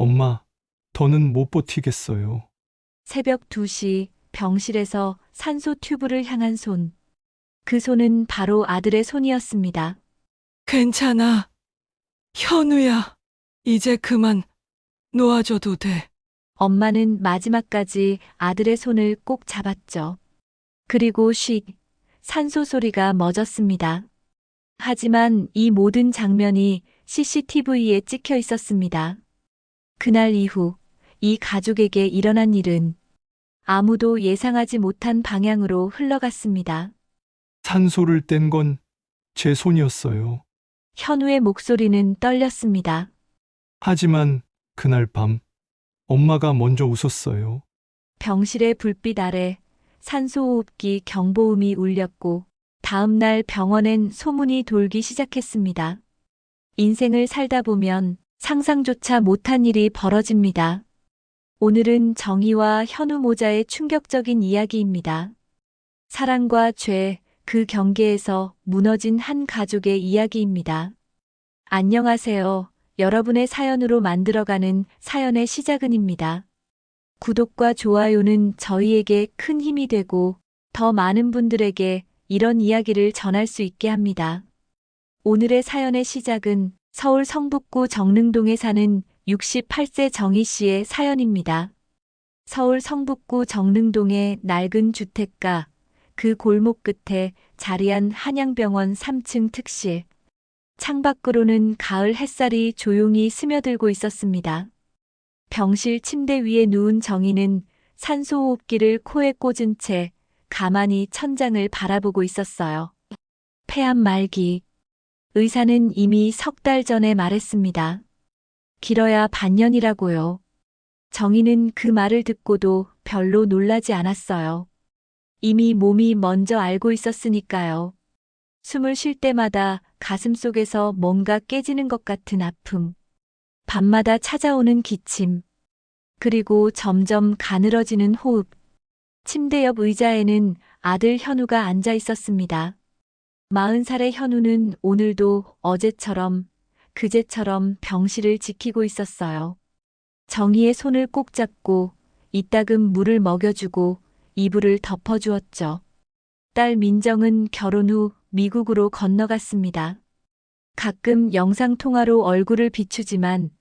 엄마, 더는 못 버티겠어요. 새벽 2시 병실에서 산소 튜브를 향한 손. 그 손은 바로 아들의 손이었습니다. 괜찮아. 현우야. 이제 그만 놓아줘도 돼. 엄마는 마지막까지 아들의 손을 꼭 잡았죠. 그리고 쉿, 산소 소리가 멎었습니다. 하지만 이 모든 장면이 CCTV에 찍혀 있었습니다. 그날 이후 이 가족에게 일어난 일은 아무도 예상하지 못한 방향으로 흘러갔습니다. 산소를 뗀 건 제 손이었어요. 현우의 목소리는 떨렸습니다. 하지만 그날 밤 엄마가 먼저 웃었어요. 병실의 불빛 아래 산소호흡기 경보음이 울렸고 다음 날 병원엔 소문이 돌기 시작했습니다. 인생을 살다 보면 상상조차 못한 일이 벌어집니다. 오늘은 정희와 현우 모자의 충격적인 이야기입니다. 사랑과 죄, 그 경계에서 무너진 한 가족의 이야기입니다. 안녕하세요. 여러분의 사연으로 만들어가는 사연의 시작은입니다. 구독과 좋아요는 저희에게 큰 힘이 되고 더 많은 분들에게 이런 이야기를 전할 수 있게 합니다. 오늘의 사연의 시작은 서울 성북구 정릉동에 사는 68세 정희 씨의 사연입니다. 서울 성북구 정릉동의 낡은 주택가, 그 골목 끝에 자리한 한양병원 3층 특실. 창밖으로는 가을 햇살이 조용히 스며들고 있었습니다. 병실 침대 위에 누운 정희는 산소호흡기를 코에 꽂은 채 가만히 천장을 바라보고 있었어요. 폐암 말기. 의사는 이미 3달 전에 말했습니다. 길어야 반년이라고요. 정희는 그 말을 듣고도 별로 놀라지 않았어요. 이미 몸이 먼저 알고 있었으니까요. 숨을 쉴 때마다 가슴 속에서 뭔가 깨지는 것 같은 아픔. 밤마다 찾아오는 기침. 그리고 점점 가늘어지는 호흡. 침대 옆 의자에는 아들 현우가 앉아 있었습니다. 40살의 현우는 오늘도 어제처럼 그제처럼 병실을 지키고 있었어요. 정희의 손을 꼭 잡고 이따금 물을 먹여주고 이불을 덮어주었죠. 딸 민정은 결혼 후 미국으로 건너갔습니다. 가끔 영상통화로 얼굴을 비추지만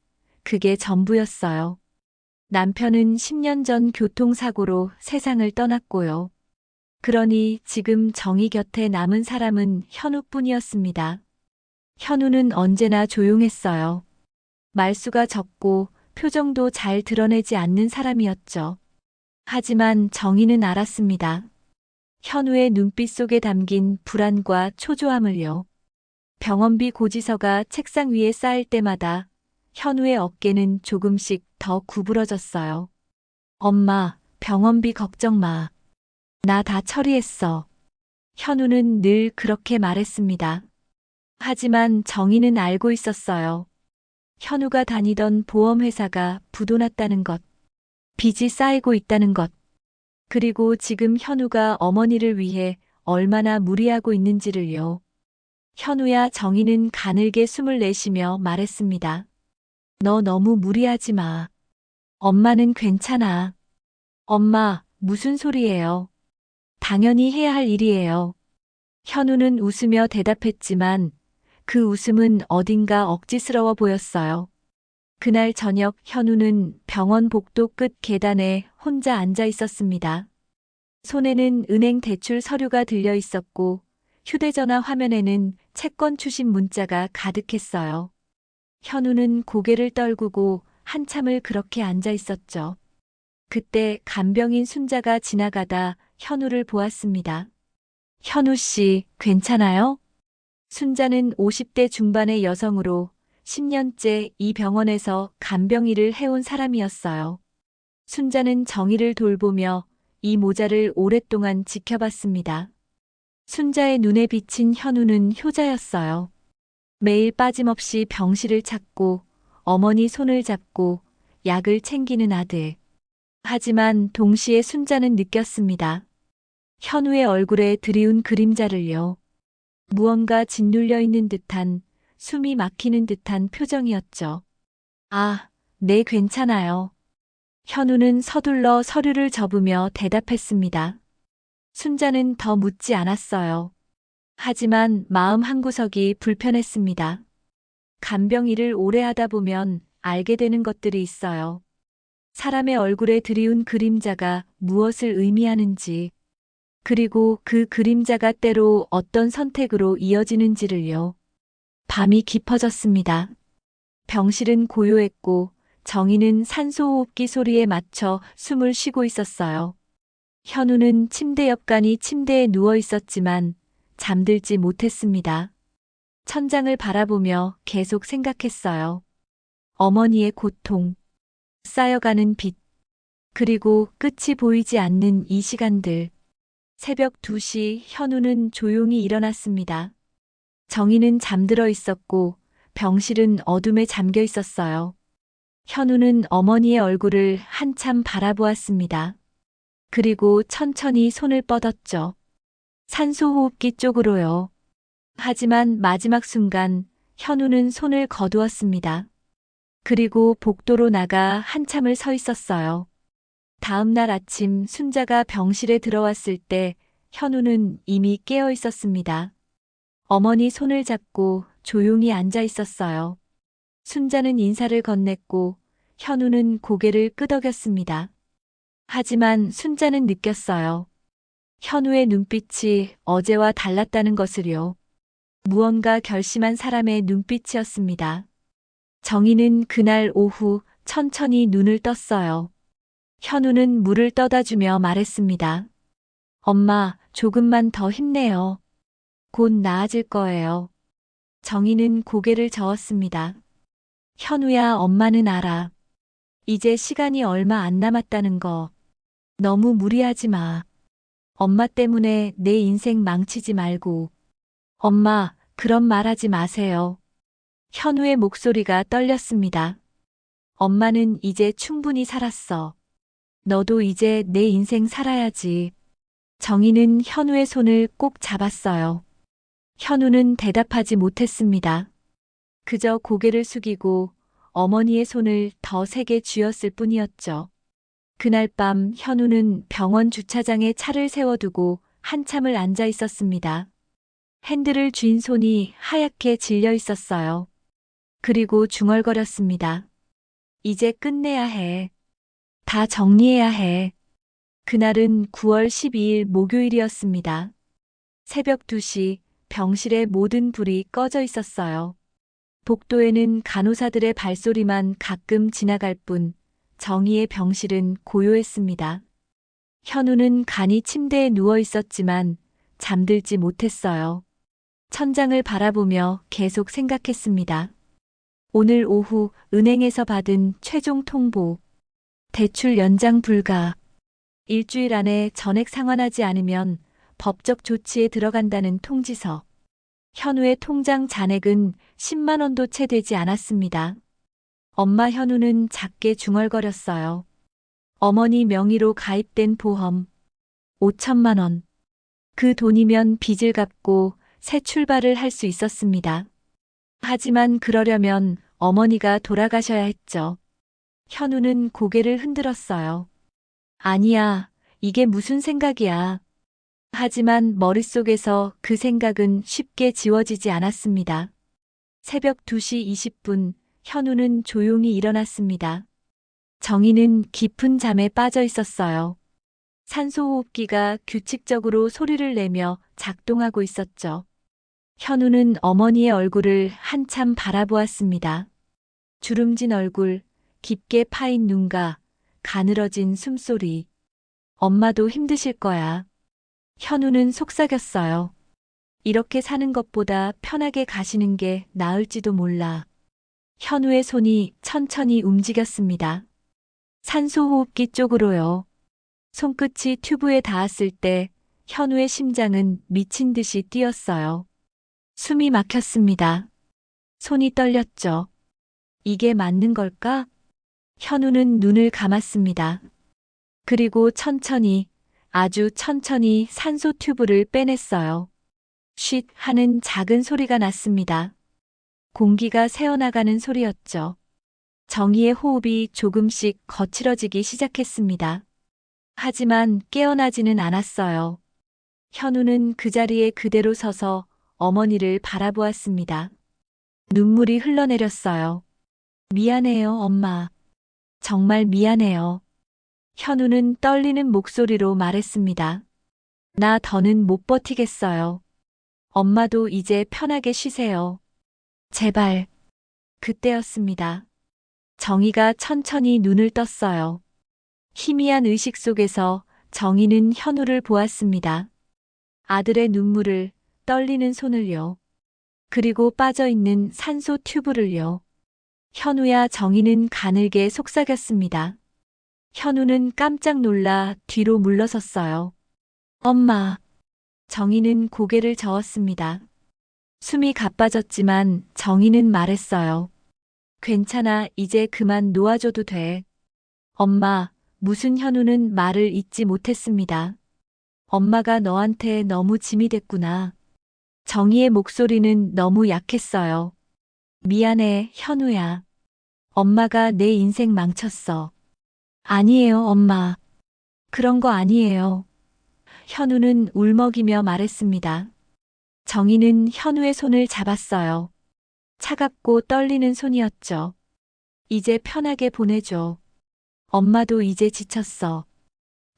그게 전부였어요. 남편은 10년 전 교통사고로 세상을 떠났고요. 그러니 지금 정희 곁에 남은 사람은 현우뿐이었습니다. 현우는 언제나 조용했어요. 말수가 적고 표정도 잘 드러내지 않는 사람이었죠. 하지만 정희는 알았습니다. 현우의 눈빛 속에 담긴 불안과 초조함을요. 병원비 고지서가 책상 위에 쌓일 때마다 현우의 어깨는 조금씩 더 구부러졌어요. 엄마, 병원비 걱정 마. 나 다 처리했어. 현우는 늘 그렇게 말했습니다. 하지만 정희는 알고 있었어요. 현우가 다니던 보험회사가 부도났다는 것, 빚이 쌓이고 있다는 것, 그리고 지금 현우가 어머니를 위해 얼마나 무리하고 있는지를요. 현우야, 정희는 가늘게 숨을 내쉬며 말했습니다. 너 너무 무리하지 마. 엄마는 괜찮아. 엄마, 무슨 소리예요? 당연히 해야 할 일이에요. 현우는 웃으며 대답했지만 그 웃음은 어딘가 억지스러워 보였어요. 그날 저녁 현우는 병원 복도 끝 계단에 혼자 앉아 있었습니다. 손에는 은행 대출 서류가 들려 있었고 휴대전화 화면에는 채권 추심 문자가 가득했어요. 현우는 고개를 떨구고 한참을 그렇게 앉아 있었죠. 그때 간병인 순자가 지나가다 현우를 보았습니다. 현우 씨, 괜찮아요? 순자는 50대 중반의 여성으로 10년째 이 병원에서 간병일을 해온 사람이었어요. 순자는 정희를 돌보며 이 모자를 오랫동안 지켜봤습니다. 순자의 눈에 비친 현우는 효자였어요. 매일 빠짐없이 병실을 찾고 어머니 손을 잡고 약을 챙기는 아들. 하지만 동시에 순자는 느꼈습니다. 현우의 얼굴에 드리운 그림자를요. 무언가 짓눌려 있는 듯한, 숨이 막히는 듯한 표정이었죠. 아, 네, 괜찮아요. 현우는 서둘러 서류를 접으며 대답했습니다. 순자는 더 묻지 않았어요. 하지만 마음 한구석이 불편했습니다. 간병 일을 오래 하다 보면 알게 되는 것들이 있어요. 사람의 얼굴에 드리운 그림자가 무엇을 의미하는지, 그리고 그 그림자가 때로 어떤 선택으로 이어지는지를요. 밤이 깊어졌습니다. 병실은 고요했고 정희는 산소호흡기 소리에 맞춰 숨을 쉬고 있었어요. 현우는 침대 옆간이 침대에 누워 있었지만 잠들지 못했습니다. 천장을 바라보며 계속 생각했어요. 어머니의 고통, 쌓여가는 빚, 그리고 끝이 보이지 않는 이 시간들. 새벽 2시 현우는 조용히 일어났습니다. 정희는 잠들어 있었고 병실은 어둠에 잠겨 있었어요. 현우는 어머니의 얼굴을 한참 바라보았습니다. 그리고 천천히 손을 뻗었죠. 산소호흡기 쪽으로요. 하지만 마지막 순간 현우는 손을 거두었습니다. 그리고 복도로 나가 한참을 서 있었어요. 다음 날 아침 순자가 병실에 들어왔을 때 현우는 이미 깨어 있었습니다. 어머니 손을 잡고 조용히 앉아 있었어요. 순자는 인사를 건넸고 현우는 고개를 끄덕였습니다. 하지만 순자는 느꼈어요. 현우의 눈빛이 어제와 달랐다는 것을요. 무언가 결심한 사람의 눈빛이었습니다. 정희는 그날 오후 천천히 눈을 떴어요. 현우는 물을 떠다 주며 말했습니다. 엄마, 조금만 더 힘내요. 곧 나아질 거예요. 정희는 고개를 저었습니다. 현우야, 엄마는 알아. 이제 시간이 얼마 안 남았다는 거. 너무 무리하지 마. 엄마 때문에 내 인생 망치지 말고. 엄마, 그런 말 하지 마세요. 현우의 목소리가 떨렸습니다. 엄마는 이제 충분히 살았어. 너도 이제 내 인생 살아야지. 정희는 현우의 손을 꼭 잡았어요. 현우는 대답하지 못했습니다. 그저 고개를 숙이고 어머니의 손을 더 세게 쥐었을 뿐이었죠. 그날 밤 현우는 병원 주차장에 차를 세워두고 한참을 앉아 있었습니다. 핸들을 쥔 손이 하얗게 질려 있었어요. 그리고 중얼거렸습니다. 이제 끝내야 해. 다 정리해야 해. 그날은 9월 12일 목요일이었습니다. 새벽 2시 병실의 모든 불이 꺼져 있었어요. 복도에는 간호사들의 발소리만 가끔 지나갈 뿐 정희의 병실은 고요했습니다. 현우는 간이 침대에 누워 있었지만 잠들지 못했어요. 천장을 바라보며 계속 생각했습니다. 오늘 오후 은행에서 받은 최종 통보. 대출 연장 불가. 일주일 안에 전액 상환하지 않으면 법적 조치에 들어간다는 통지서. 현우의 통장 잔액은 10만 원도 채 되지 않았습니다. 엄마 현우는 작게 중얼거렸어요. 어머니 명의로 가입된 보험 5천만 원. 그 돈이면 빚을 갚고 새 출발을 할 수 있었습니다. 하지만 그러려면 어머니가 돌아가셔야 했죠. 현우는 고개를 흔들었어요. 아니야, 이게 무슨 생각이야. 하지만 머릿속에서 그 생각은 쉽게 지워지지 않았습니다. 새벽 2시 20분, 현우는 조용히 일어났습니다. 정희는 깊은 잠에 빠져 있었어요. 산소호흡기가 규칙적으로 소리를 내며 작동하고 있었죠. 현우는 어머니의 얼굴을 한참 바라보았습니다. 주름진 얼굴, 깊게 파인 눈가, 가늘어진 숨소리. 엄마도 힘드실 거야. 현우는 속삭였어요. 이렇게 사는 것보다 편하게 가시는 게 나을지도 몰라. 현우의 손이 천천히 움직였습니다. 산소호흡기 쪽으로요. 손끝이 튜브에 닿았을 때 현우의 심장은 미친 듯이 뛰었어요. 숨이 막혔습니다. 손이 떨렸죠. 이게 맞는 걸까? 현우는 눈을 감았습니다. 그리고 천천히, 아주 천천히 산소 튜브를 빼냈어요. 쉿 하는 작은 소리가 났습니다. 공기가 새어나가는 소리였죠. 정희의 호흡이 조금씩 거칠어지기 시작했습니다. 하지만 깨어나지는 않았어요. 현우는 그 자리에 그대로 서서 어머니를 바라보았습니다. 눈물이 흘러내렸어요. 미안해요, 엄마. 정말 미안해요. 현우는 떨리는 목소리로 말했습니다. 나 더는 못 버티겠어요. 엄마도 이제 편하게 쉬세요. 제발. 그때였습니다. 정희가 천천히 눈을 떴어요. 희미한 의식 속에서 정희는 현우를 보았습니다. 아들의 눈물을, 떨리는 손을요. 그리고 빠져있는 산소 튜브를요. 현우야, 정희는 가늘게 속삭였습니다. 현우는 깜짝 놀라 뒤로 물러섰어요. 엄마. 정희는 고개를 저었습니다. 숨이 가빠졌지만 정희는 말했어요. 괜찮아, 이제 그만 놓아줘도 돼. 엄마, 무슨 현우는 말을 잇지 못했습니다. 엄마가 너한테 너무 짐이 됐구나. 정희의 목소리는 너무 약했어요. 미안해, 현우야. 엄마가 내 인생 망쳤어. 아니에요, 엄마. 그런 거 아니에요. 현우는 울먹이며 말했습니다. 정희는 현우의 손을 잡았어요. 차갑고 떨리는 손이었죠. 이제 편하게 보내줘. 엄마도 이제 지쳤어.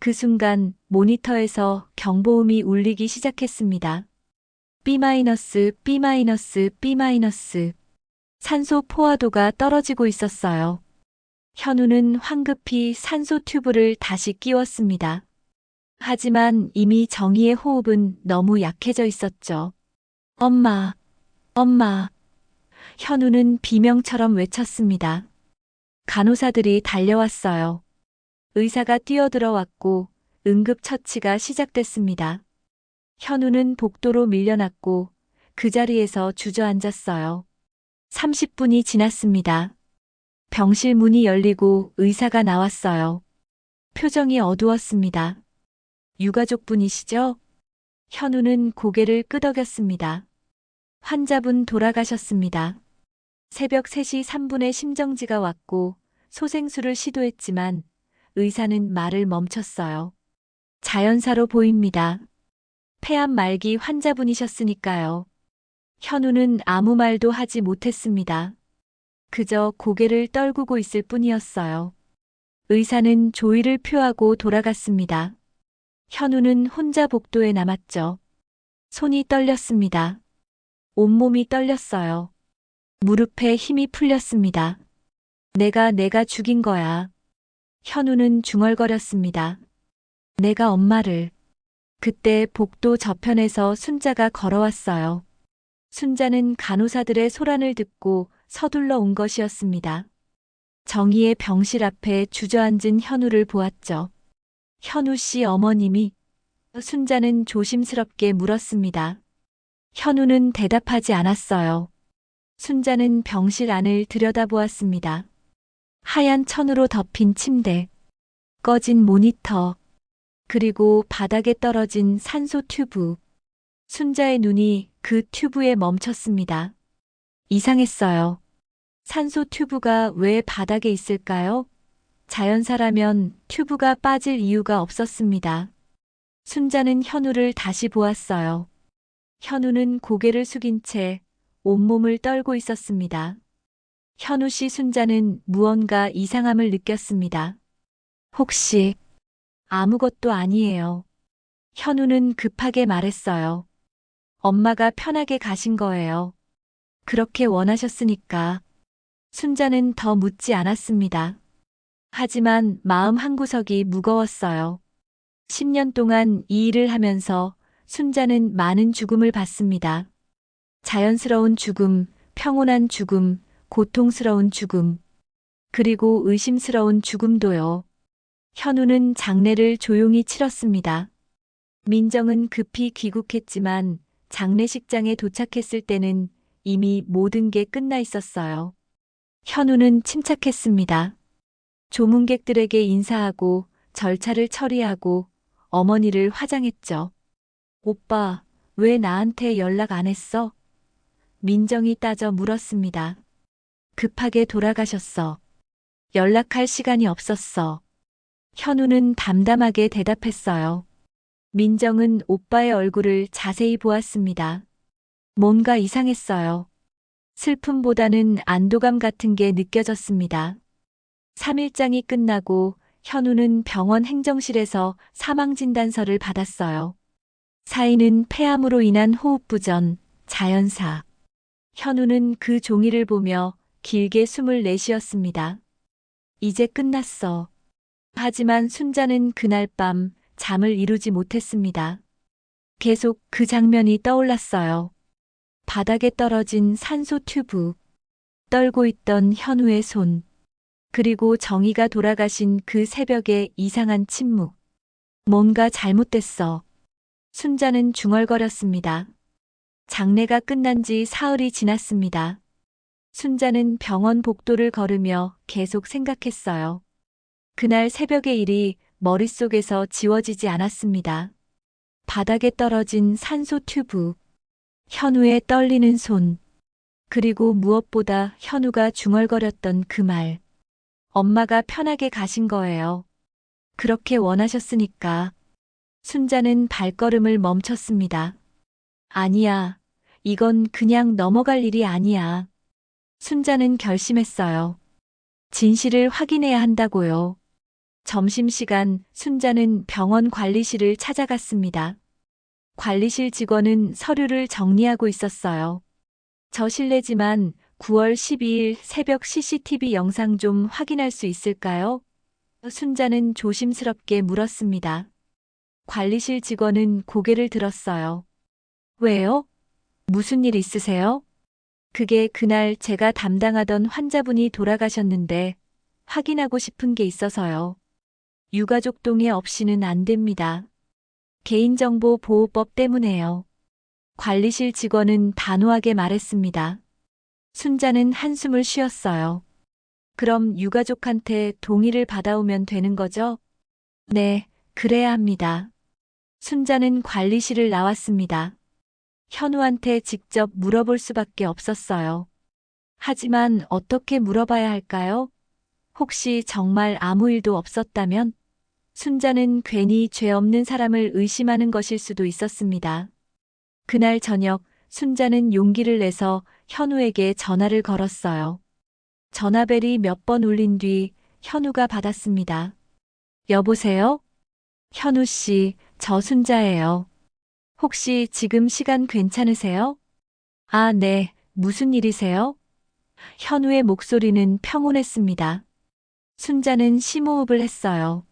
그 순간 모니터에서 경보음이 울리기 시작했습니다. B-, B-, B-. 산소 포화도가 떨어지고 있었어요. 현우는 황급히 산소 튜브를 다시 끼웠습니다. 하지만 이미 정희의 호흡은 너무 약해져 있었죠. 엄마, 엄마. 현우는 비명처럼 외쳤습니다. 간호사들이 달려왔어요. 의사가 뛰어들어왔고 응급처치가 시작됐습니다. 현우는 복도로 밀려났고 그 자리에서 주저앉았어요. 30분이 지났습니다. 병실 문이 열리고 의사가 나왔어요. 표정이 어두웠습니다. 유가족분이시죠? 현우는 고개를 끄덕였습니다. 환자분 돌아가셨습니다. 새벽 3시 3분에 심정지가 왔고 소생술을 시도했지만 의사는 말을 멈췄어요. 자연사로 보입니다. 폐암 말기 환자분이셨으니까요. 현우는 아무 말도 하지 못했습니다. 그저 고개를 떨구고 있을 뿐이었어요. 의사는 조의를 표하고 돌아갔습니다. 현우는 혼자 복도에 남았죠. 손이 떨렸습니다. 온몸이 떨렸어요. 무릎에 힘이 풀렸습니다. 내가 죽인 거야. 현우는 중얼거렸습니다. 내가 엄마를. 그때 복도 저편에서 순자가 걸어왔어요. 순자는 간호사들의 소란을 듣고 서둘러 온 것이었습니다. 정희의 병실 앞에 주저앉은 현우를 보았죠. 현우 씨 어머님이? 순자는 조심스럽게 물었습니다. 현우는 대답하지 않았어요. 순자는 병실 안을 들여다보았습니다. 하얀 천으로 덮인 침대, 꺼진 모니터, 그리고 바닥에 떨어진 산소 튜브. 순자의 눈이 그 튜브에 멈췄습니다. 이상했어요. 산소 튜브가 왜 바닥에 있을까요? 자연사라면 튜브가 빠질 이유가 없었습니다. 순자는 현우를 다시 보았어요. 현우는 고개를 숙인 채 온몸을 떨고 있었습니다. 현우 씨, 순자는 무언가 이상함을 느꼈습니다. 혹시 아무것도 아니에요. 현우는 급하게 말했어요. 엄마가 편하게 가신 거예요. 그렇게 원하셨으니까. 순자는 더 묻지 않았습니다. 하지만 마음 한구석이 무거웠어요. 10년 동안 이 일을 하면서 순자는 많은 죽음을 봤습니다. 자연스러운 죽음, 평온한 죽음, 고통스러운 죽음, 그리고 의심스러운 죽음도요. 현우는 장례를 조용히 치렀습니다. 민정은 급히 귀국했지만 장례식장에 도착했을 때는 이미 모든 게 끝나 있었어요. 현우는 침착했습니다. 조문객들에게 인사하고 절차를 처리하고 어머니를 화장했죠. 오빠, 왜 나한테 연락 안 했어? 민정이 따져 물었습니다. 급하게 돌아가셨어. 연락할 시간이 없었어. 현우는 담담하게 대답했어요. 민정은 오빠의 얼굴을 자세히 보았습니다. 뭔가 이상했어요. 슬픔보다는 안도감 같은 게 느껴졌습니다. 3일장이 끝나고 현우는 병원 행정실에서 사망진단서를 받았어요. 사인은 폐암으로 인한 호흡부전, 자연사. 현우는 그 종이를 보며 길게 숨을 내쉬었습니다. 이제 끝났어. 하지만 순자는 그날 밤 잠을 이루지 못했습니다. 계속 그 장면이 떠올랐어요. 바닥에 떨어진 산소 튜브, 떨고 있던 현우의 손, 그리고 정희가 돌아가신 그 새벽의 이상한 침묵. 뭔가 잘못됐어. 순자는 중얼거렸습니다. 장례가 끝난 지 사흘이 지났습니다. 순자는 병원 복도를 걸으며 계속 생각했어요. 그날 새벽의 일이 머릿속에서 지워지지 않았습니다. 바닥에 떨어진 산소 튜브, 현우의 떨리는 손, 그리고 무엇보다 현우가 중얼거렸던 그 말. 엄마가 편하게 가신 거예요. 그렇게 원하셨으니까. 순자는 발걸음을 멈췄습니다. 아니야. 이건 그냥 넘어갈 일이 아니야. 순자는 결심했어요. 진실을 확인해야 한다고요. 점심시간 순자는 병원 관리실을 찾아갔습니다. 관리실 직원은 서류를 정리하고 있었어요. 저 실례지만 9월 12일 새벽 CCTV 영상 좀 확인할 수 있을까요? 순자는 조심스럽게 물었습니다. 관리실 직원은 고개를 들었어요. 왜요? 무슨 일 있으세요? 그게 그날 제가 담당하던 환자분이 돌아가셨는데 확인하고 싶은 게 있어서요. 유가족 동의 없이는 안 됩니다. 개인정보 보호법 때문에요. 관리실 직원은 단호하게 말했습니다. 순자는 한숨을 쉬었어요. 그럼 유가족한테 동의를 받아오면 되는 거죠? 네, 그래야 합니다. 순자는 관리실을 나왔습니다. 현우한테 직접 물어볼 수밖에 없었어요. 하지만 어떻게 물어봐야 할까요? 혹시 정말 아무 일도 없었다면? 순자는 괜히 죄 없는 사람을 의심하는 것일 수도 있었습니다. 그날 저녁 순자는 용기를 내서 현우에게 전화를 걸었어요. 전화벨이 몇 번 울린 뒤 현우가 받았습니다. 여보세요? 현우 씨, 저 순자예요. 혹시 지금 시간 괜찮으세요? 아, 네. 무슨 일이세요? 현우의 목소리는 평온했습니다. 순자는 심호흡을 했어요.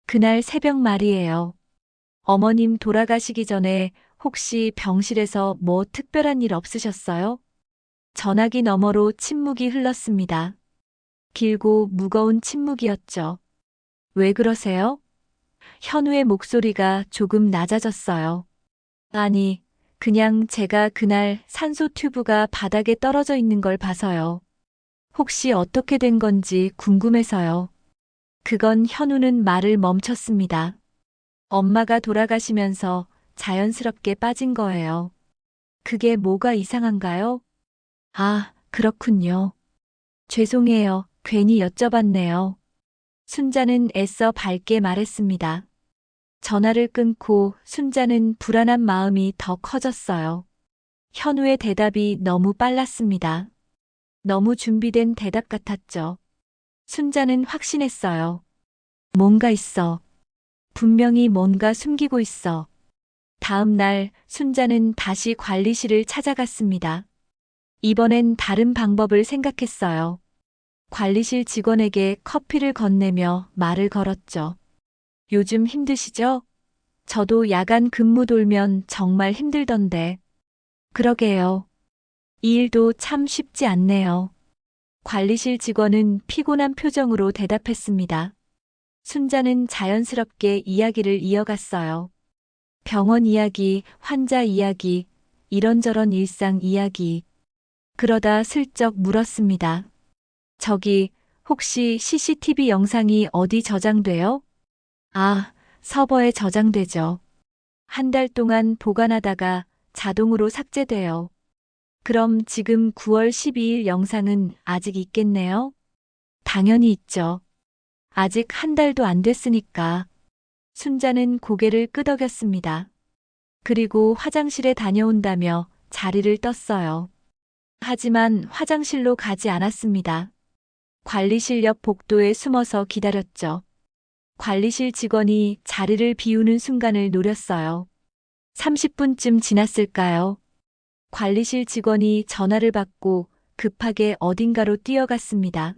그날 새벽 말이에요. 어머님 돌아가시기 전에 혹시 병실에서 뭐 특별한 일 없으셨어요? 전화기 너머로 침묵이 흘렀습니다. 길고 무거운 침묵이었죠. 왜 그러세요? 현우의 목소리가 조금 낮아졌어요. 아니, 그냥 제가 그날 산소 튜브가 바닥에 떨어져 있는 걸 봐서요. 혹시 어떻게 된 건지 궁금해서요. 그건 현우는 말을 멈췄습니다. 엄마가 돌아가시면서 자연스럽게 빠진 거예요. 그게 뭐가 이상한가요? 아, 그렇군요. 죄송해요. 괜히 여쭤봤네요. 순자는 애써 밝게 말했습니다. 전화를 끊고 순자는 불안한 마음이 더 커졌어요. 현우의 대답이 너무 빨랐습니다. 너무 준비된 대답 같았죠. 순자는 확신했어요. 뭔가 있어. 분명히 뭔가 숨기고 있어. 다음 날 순자는 다시 관리실을 찾아갔습니다. 이번엔 다른 방법을 생각했어요. 관리실 직원에게 커피를 건네며 말을 걸었죠. 요즘 힘드시죠? 저도 야간 근무 돌면 정말 힘들던데. 그러게요. 이 일도 참 쉽지 않네요. 관리실 직원은 피곤한 표정으로 대답했습니다. 순자는 자연스럽게 이야기를 이어갔어요. 병원 이야기, 환자 이야기, 이런저런 일상 이야기. 그러다 슬쩍 물었습니다. 저기, 혹시 CCTV 영상이 어디 저장돼요? 아, 서버에 저장되죠. 한 달 동안 보관하다가 자동으로 삭제돼요. 그럼 지금 9월 12일 영상은 아직 있겠네요? 당연히 있죠. 아직 한 달도 안 됐으니까. 순자는 고개를 끄덕였습니다. 그리고 화장실에 다녀온다며 자리를 떴어요. 하지만 화장실로 가지 않았습니다. 관리실 옆 복도에 숨어서 기다렸죠. 관리실 직원이 자리를 비우는 순간을 노렸어요. 30분쯤 지났을까요? 관리실 직원이 전화를 받고 급하게 어딘가로 뛰어갔습니다.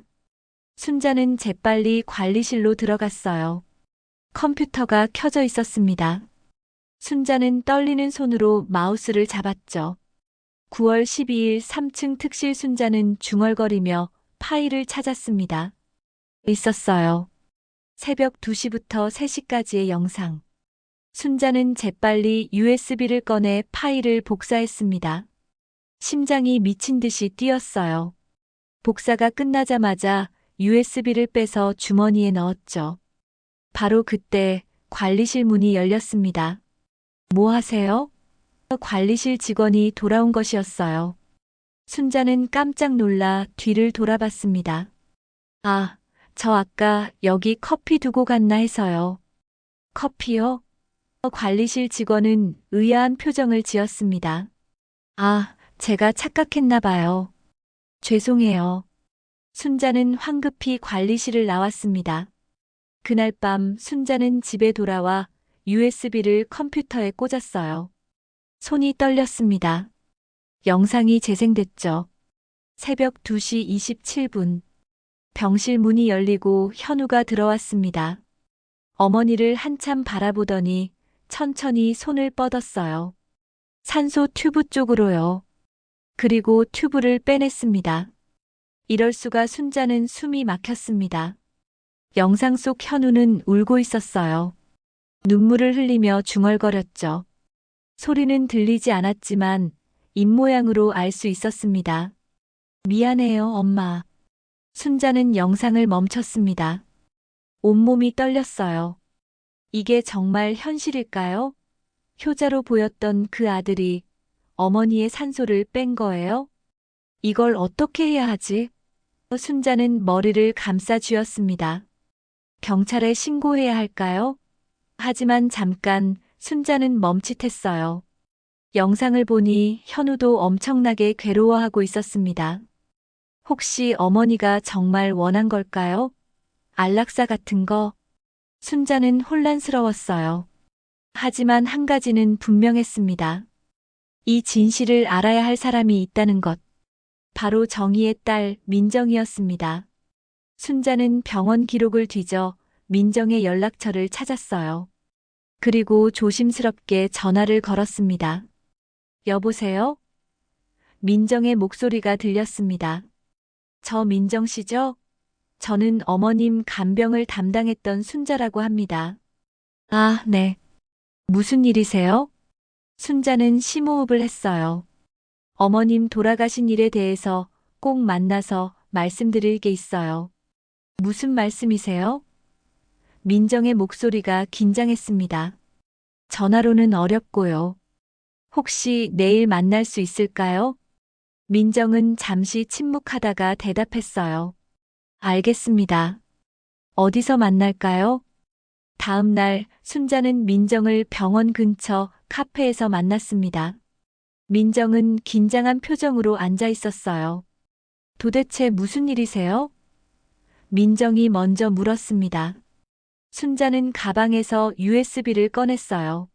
순자는 재빨리 관리실로 들어갔어요. 컴퓨터가 켜져 있었습니다. 순자는 떨리는 손으로 마우스를 잡았죠. 9월 12일 3층 특실. 순자는 중얼거리며 파일을 찾았습니다. 있었어요. 새벽 2시부터 3시까지의 영상. 순자는 재빨리 USB를 꺼내 파일을 복사했습니다. 심장이 미친 듯이 뛰었어요. 복사가 끝나자마자 USB를 빼서 주머니에 넣었죠. 바로 그때 관리실 문이 열렸습니다. 뭐 하세요? 관리실 직원이 돌아온 것이었어요. 순자는 깜짝 놀라 뒤를 돌아봤습니다. 아, 저 아까 여기 커피 두고 갔나 해서요. 커피요? 관리실 직원은 의아한 표정을 지었습니다. 아, 제가 착각했나 봐요. 죄송해요. 순자는 황급히 관리실을 나왔습니다. 그날 밤 순자는 집에 돌아와 USB를 컴퓨터에 꽂았어요. 손이 떨렸습니다. 영상이 재생됐죠. 새벽 2시 27분. 병실 문이 열리고 현우가 들어왔습니다. 어머니를 한참 바라보더니 천천히 손을 뻗었어요. 산소 튜브 쪽으로요. 그리고 튜브를 빼냈습니다. 이럴 수가. 순자는 숨이 막혔습니다. 영상 속 현우는 울고 있었어요. 눈물을 흘리며 중얼거렸죠. 소리는 들리지 않았지만 입모양으로 알 수 있었습니다. 미안해요, 엄마. 순자는 영상을 멈췄습니다. 온몸이 떨렸어요. 이게 정말 현실일까요? 효자로 보였던 그 아들이 어머니의 산소를 뺀 거예요? 이걸 어떻게 해야 하지? 순자는 머리를 감싸 쥐었습니다. 경찰에 신고해야 할까요? 하지만 잠깐 순자는 멈칫했어요. 영상을 보니 현우도 엄청나게 괴로워하고 있었습니다. 혹시 어머니가 정말 원한 걸까요? 안락사 같은 거? 순자는 혼란스러웠어요. 하지만 한 가지는 분명했습니다. 이 진실을 알아야 할 사람이 있다는 것. 바로 정희의 딸 민정이었습니다. 순자는 병원 기록을 뒤져 민정의 연락처를 찾았어요. 그리고 조심스럽게 전화를 걸었습니다. 여보세요? 민정의 목소리가 들렸습니다. 저 민정 씨죠? 저는 어머님 간병을 담당했던 순자라고 합니다. 아, 네. 무슨 일이세요? 순자는 심호흡을 했어요. 어머님 돌아가신 일에 대해서 꼭 만나서 말씀드릴 게 있어요. 무슨 말씀이세요? 민정의 목소리가 긴장했습니다. 전화로는 어렵고요. 혹시 내일 만날 수 있을까요? 민정은 잠시 침묵하다가 대답했어요. 알겠습니다. 어디서 만날까요? 다음 날 순자는 민정을 병원 근처 카페에서 만났습니다. 민정은 긴장한 표정으로 앉아 있었어요. 도대체 무슨 일이세요? 민정이 먼저 물었습니다. 순자는 가방에서 USB를 꺼냈어요.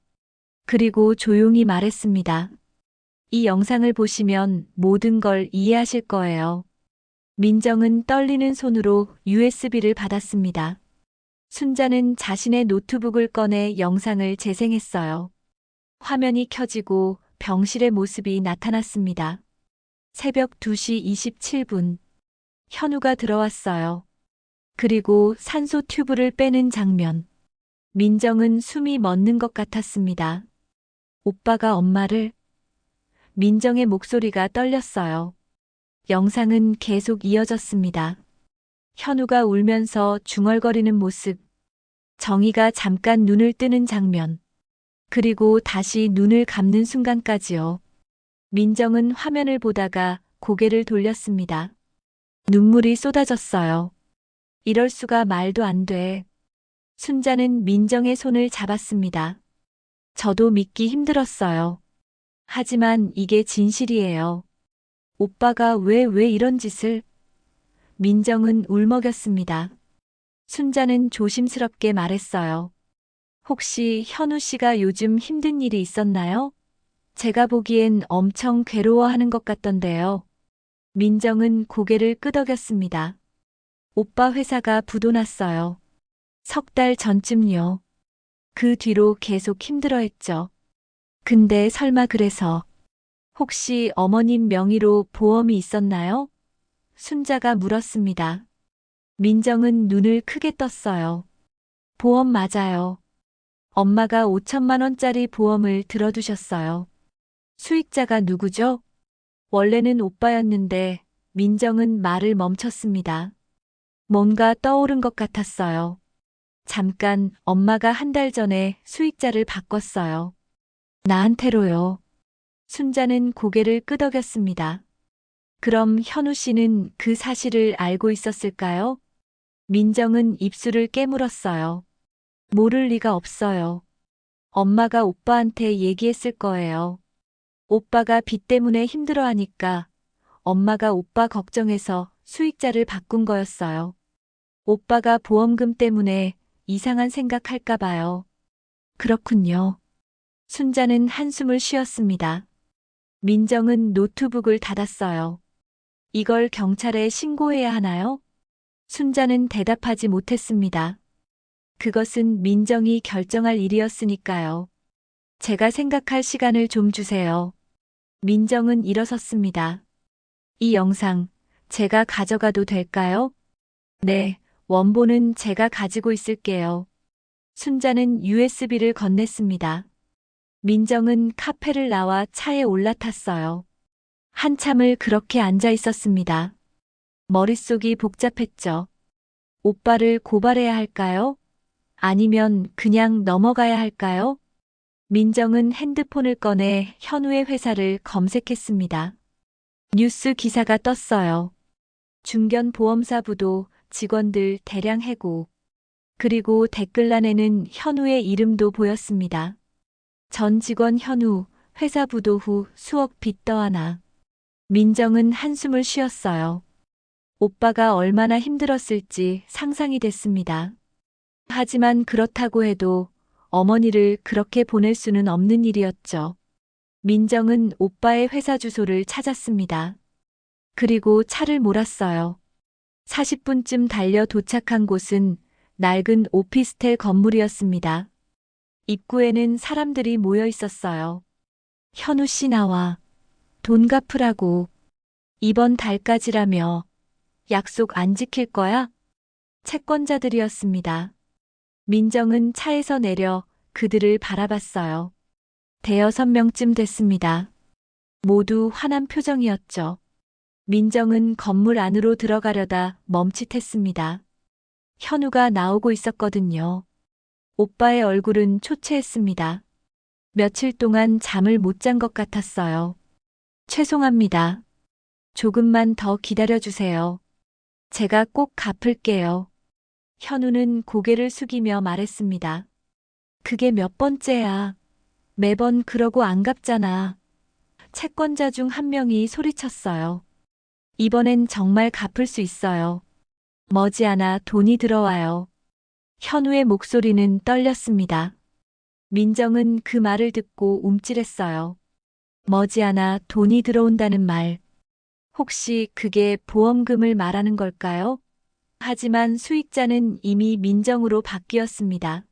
그리고 조용히 말했습니다. 이 영상을 보시면 모든 걸 이해하실 거예요. 민정은 떨리는 손으로 USB를 받았습니다. 순자는 자신의 노트북을 꺼내 영상을 재생했어요. 화면이 켜지고 병실의 모습이 나타났습니다. 새벽 2시 27분. 현우가 들어왔어요. 그리고 산소 튜브를 빼는 장면. 민정은 숨이 멎는 것 같았습니다. 오빠가 엄마를... 민정의 목소리가 떨렸어요. 영상은 계속 이어졌습니다. 현우가 울면서 중얼거리는 모습. 정희가 잠깐 눈을 뜨는 장면. 그리고 다시 눈을 감는 순간까지요. 민정은 화면을 보다가 고개를 돌렸습니다. 눈물이 쏟아졌어요. 이럴 수가 말도 안 돼. 순자는 민정의 손을 잡았습니다. 저도 믿기 힘들었어요. 하지만 이게 진실이에요. 오빠가 왜 이런 짓을? 민정은 울먹였습니다. 순자는 조심스럽게 말했어요. 혹시 현우 씨가 요즘 힘든 일이 있었나요? 제가 보기엔 엄청 괴로워하는 것 같던데요. 민정은 고개를 끄덕였습니다. 오빠 회사가 부도났어요. 3달 전쯤요. 그 뒤로 계속 힘들어했죠. 근데 설마 그래서 혹시 어머님 명의로 보험이 있었나요? 순자가 물었습니다. 민정은 눈을 크게 떴어요. 보험 맞아요. 엄마가 5천만 원짜리 보험을 들어두셨어요. 수익자가 누구죠? 원래는 오빠였는데 민정은 말을 멈췄습니다. 뭔가 떠오른 것 같았어요. 잠깐 엄마가 1달 전에 수익자를 바꿨어요. 나한테로요. 순자는 고개를 끄덕였습니다. 그럼 현우 씨는 그 사실을 알고 있었을까요? 민정은 입술을 깨물었어요. 모를 리가 없어요. 엄마가 오빠한테 얘기했을 거예요. 오빠가 빚 때문에 힘들어하니까 엄마가 오빠 걱정해서 수익자를 바꾼 거였어요. 오빠가 보험금 때문에 이상한 생각할까 봐요. 그렇군요. 순자는 한숨을 쉬었습니다. 민정은 노트북을 닫았어요. 이걸 경찰에 신고해야 하나요? 순자는 대답하지 못했습니다. 그것은 민정이 결정할 일이었으니까요. 제가 생각할 시간을 좀 주세요. 민정은 일어섰습니다. 이 영상 제가 가져가도 될까요? 네, 원본은 제가 가지고 있을게요. 순자는 USB를 건넸습니다. 민정은 카페를 나와 차에 올라탔어요. 한참을 그렇게 앉아 있었습니다. 머릿속이 복잡했죠. 오빠를 고발해야 할까요? 아니면 그냥 넘어가야 할까요? 민정은 핸드폰을 꺼내 현우의 회사를 검색했습니다. 뉴스 기사가 떴어요. 중견보험사 부도 직원들 대량 해고. 그리고 댓글란에는 현우의 이름도 보였습니다. 전 직원 현우, 회사 부도 후 수억 빚 더하나. 민정은 한숨을 쉬었어요. 오빠가 얼마나 힘들었을지 상상이 됐습니다. 하지만 그렇다고 해도 어머니를 그렇게 보낼 수는 없는 일이었죠. 민정은 오빠의 회사 주소를 찾았습니다. 그리고 차를 몰았어요. 40분쯤 달려 도착한 곳은 낡은 오피스텔 건물이었습니다. 입구에는 사람들이 모여 있었어요. 현우 씨 나와. 돈 갚으라고. 이번 달까지라며. 약속 안 지킬 거야? 채권자들이었습니다. 민정은 차에서 내려 그들을 바라봤어요. 대여섯 명쯤 됐습니다. 모두 화난 표정이었죠. 민정은 건물 안으로 들어가려다 멈칫했습니다. 현우가 나오고 있었거든요. 오빠의 얼굴은 초췌했습니다. 며칠 동안 잠을 못 잔 것 같았어요. 죄송합니다. 조금만 더 기다려주세요. 제가 꼭 갚을게요. 현우는 고개를 숙이며 말했습니다. 그게 몇 번째야. 매번 그러고 안 갚잖아. 채권자 중 한 명이 소리쳤어요. 이번엔 정말 갚을 수 있어요. 머지않아 돈이 들어와요. 현우의 목소리는 떨렸습니다. 민정은 그 말을 듣고 움찔했어요. 머지않아 돈이 들어온다는 말. 혹시 그게 보험금을 말하는 걸까요? 하지만 수익자는 이미 민정으로 바뀌었습니다.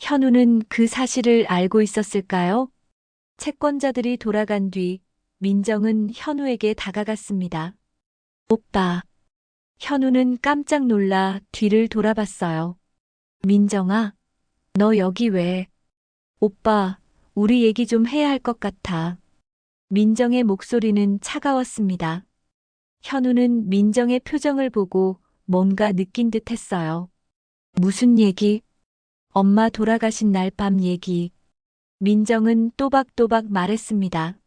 현우는 그 사실을 알고 있었을까요? 채권자들이 돌아간 뒤 민정은 현우에게 다가갔습니다. 오빠. 현우는 깜짝 놀라 뒤를 돌아봤어요. 민정아, 너 여기 왜? 오빠, 우리 얘기 좀 해야 할 것 같아. 민정의 목소리는 차가웠습니다. 현우는 민정의 표정을 보고 뭔가 느낀 듯 했어요. 무슨 얘기? 엄마 돌아가신 날 밤 얘기. 민정은 또박또박 말했습니다.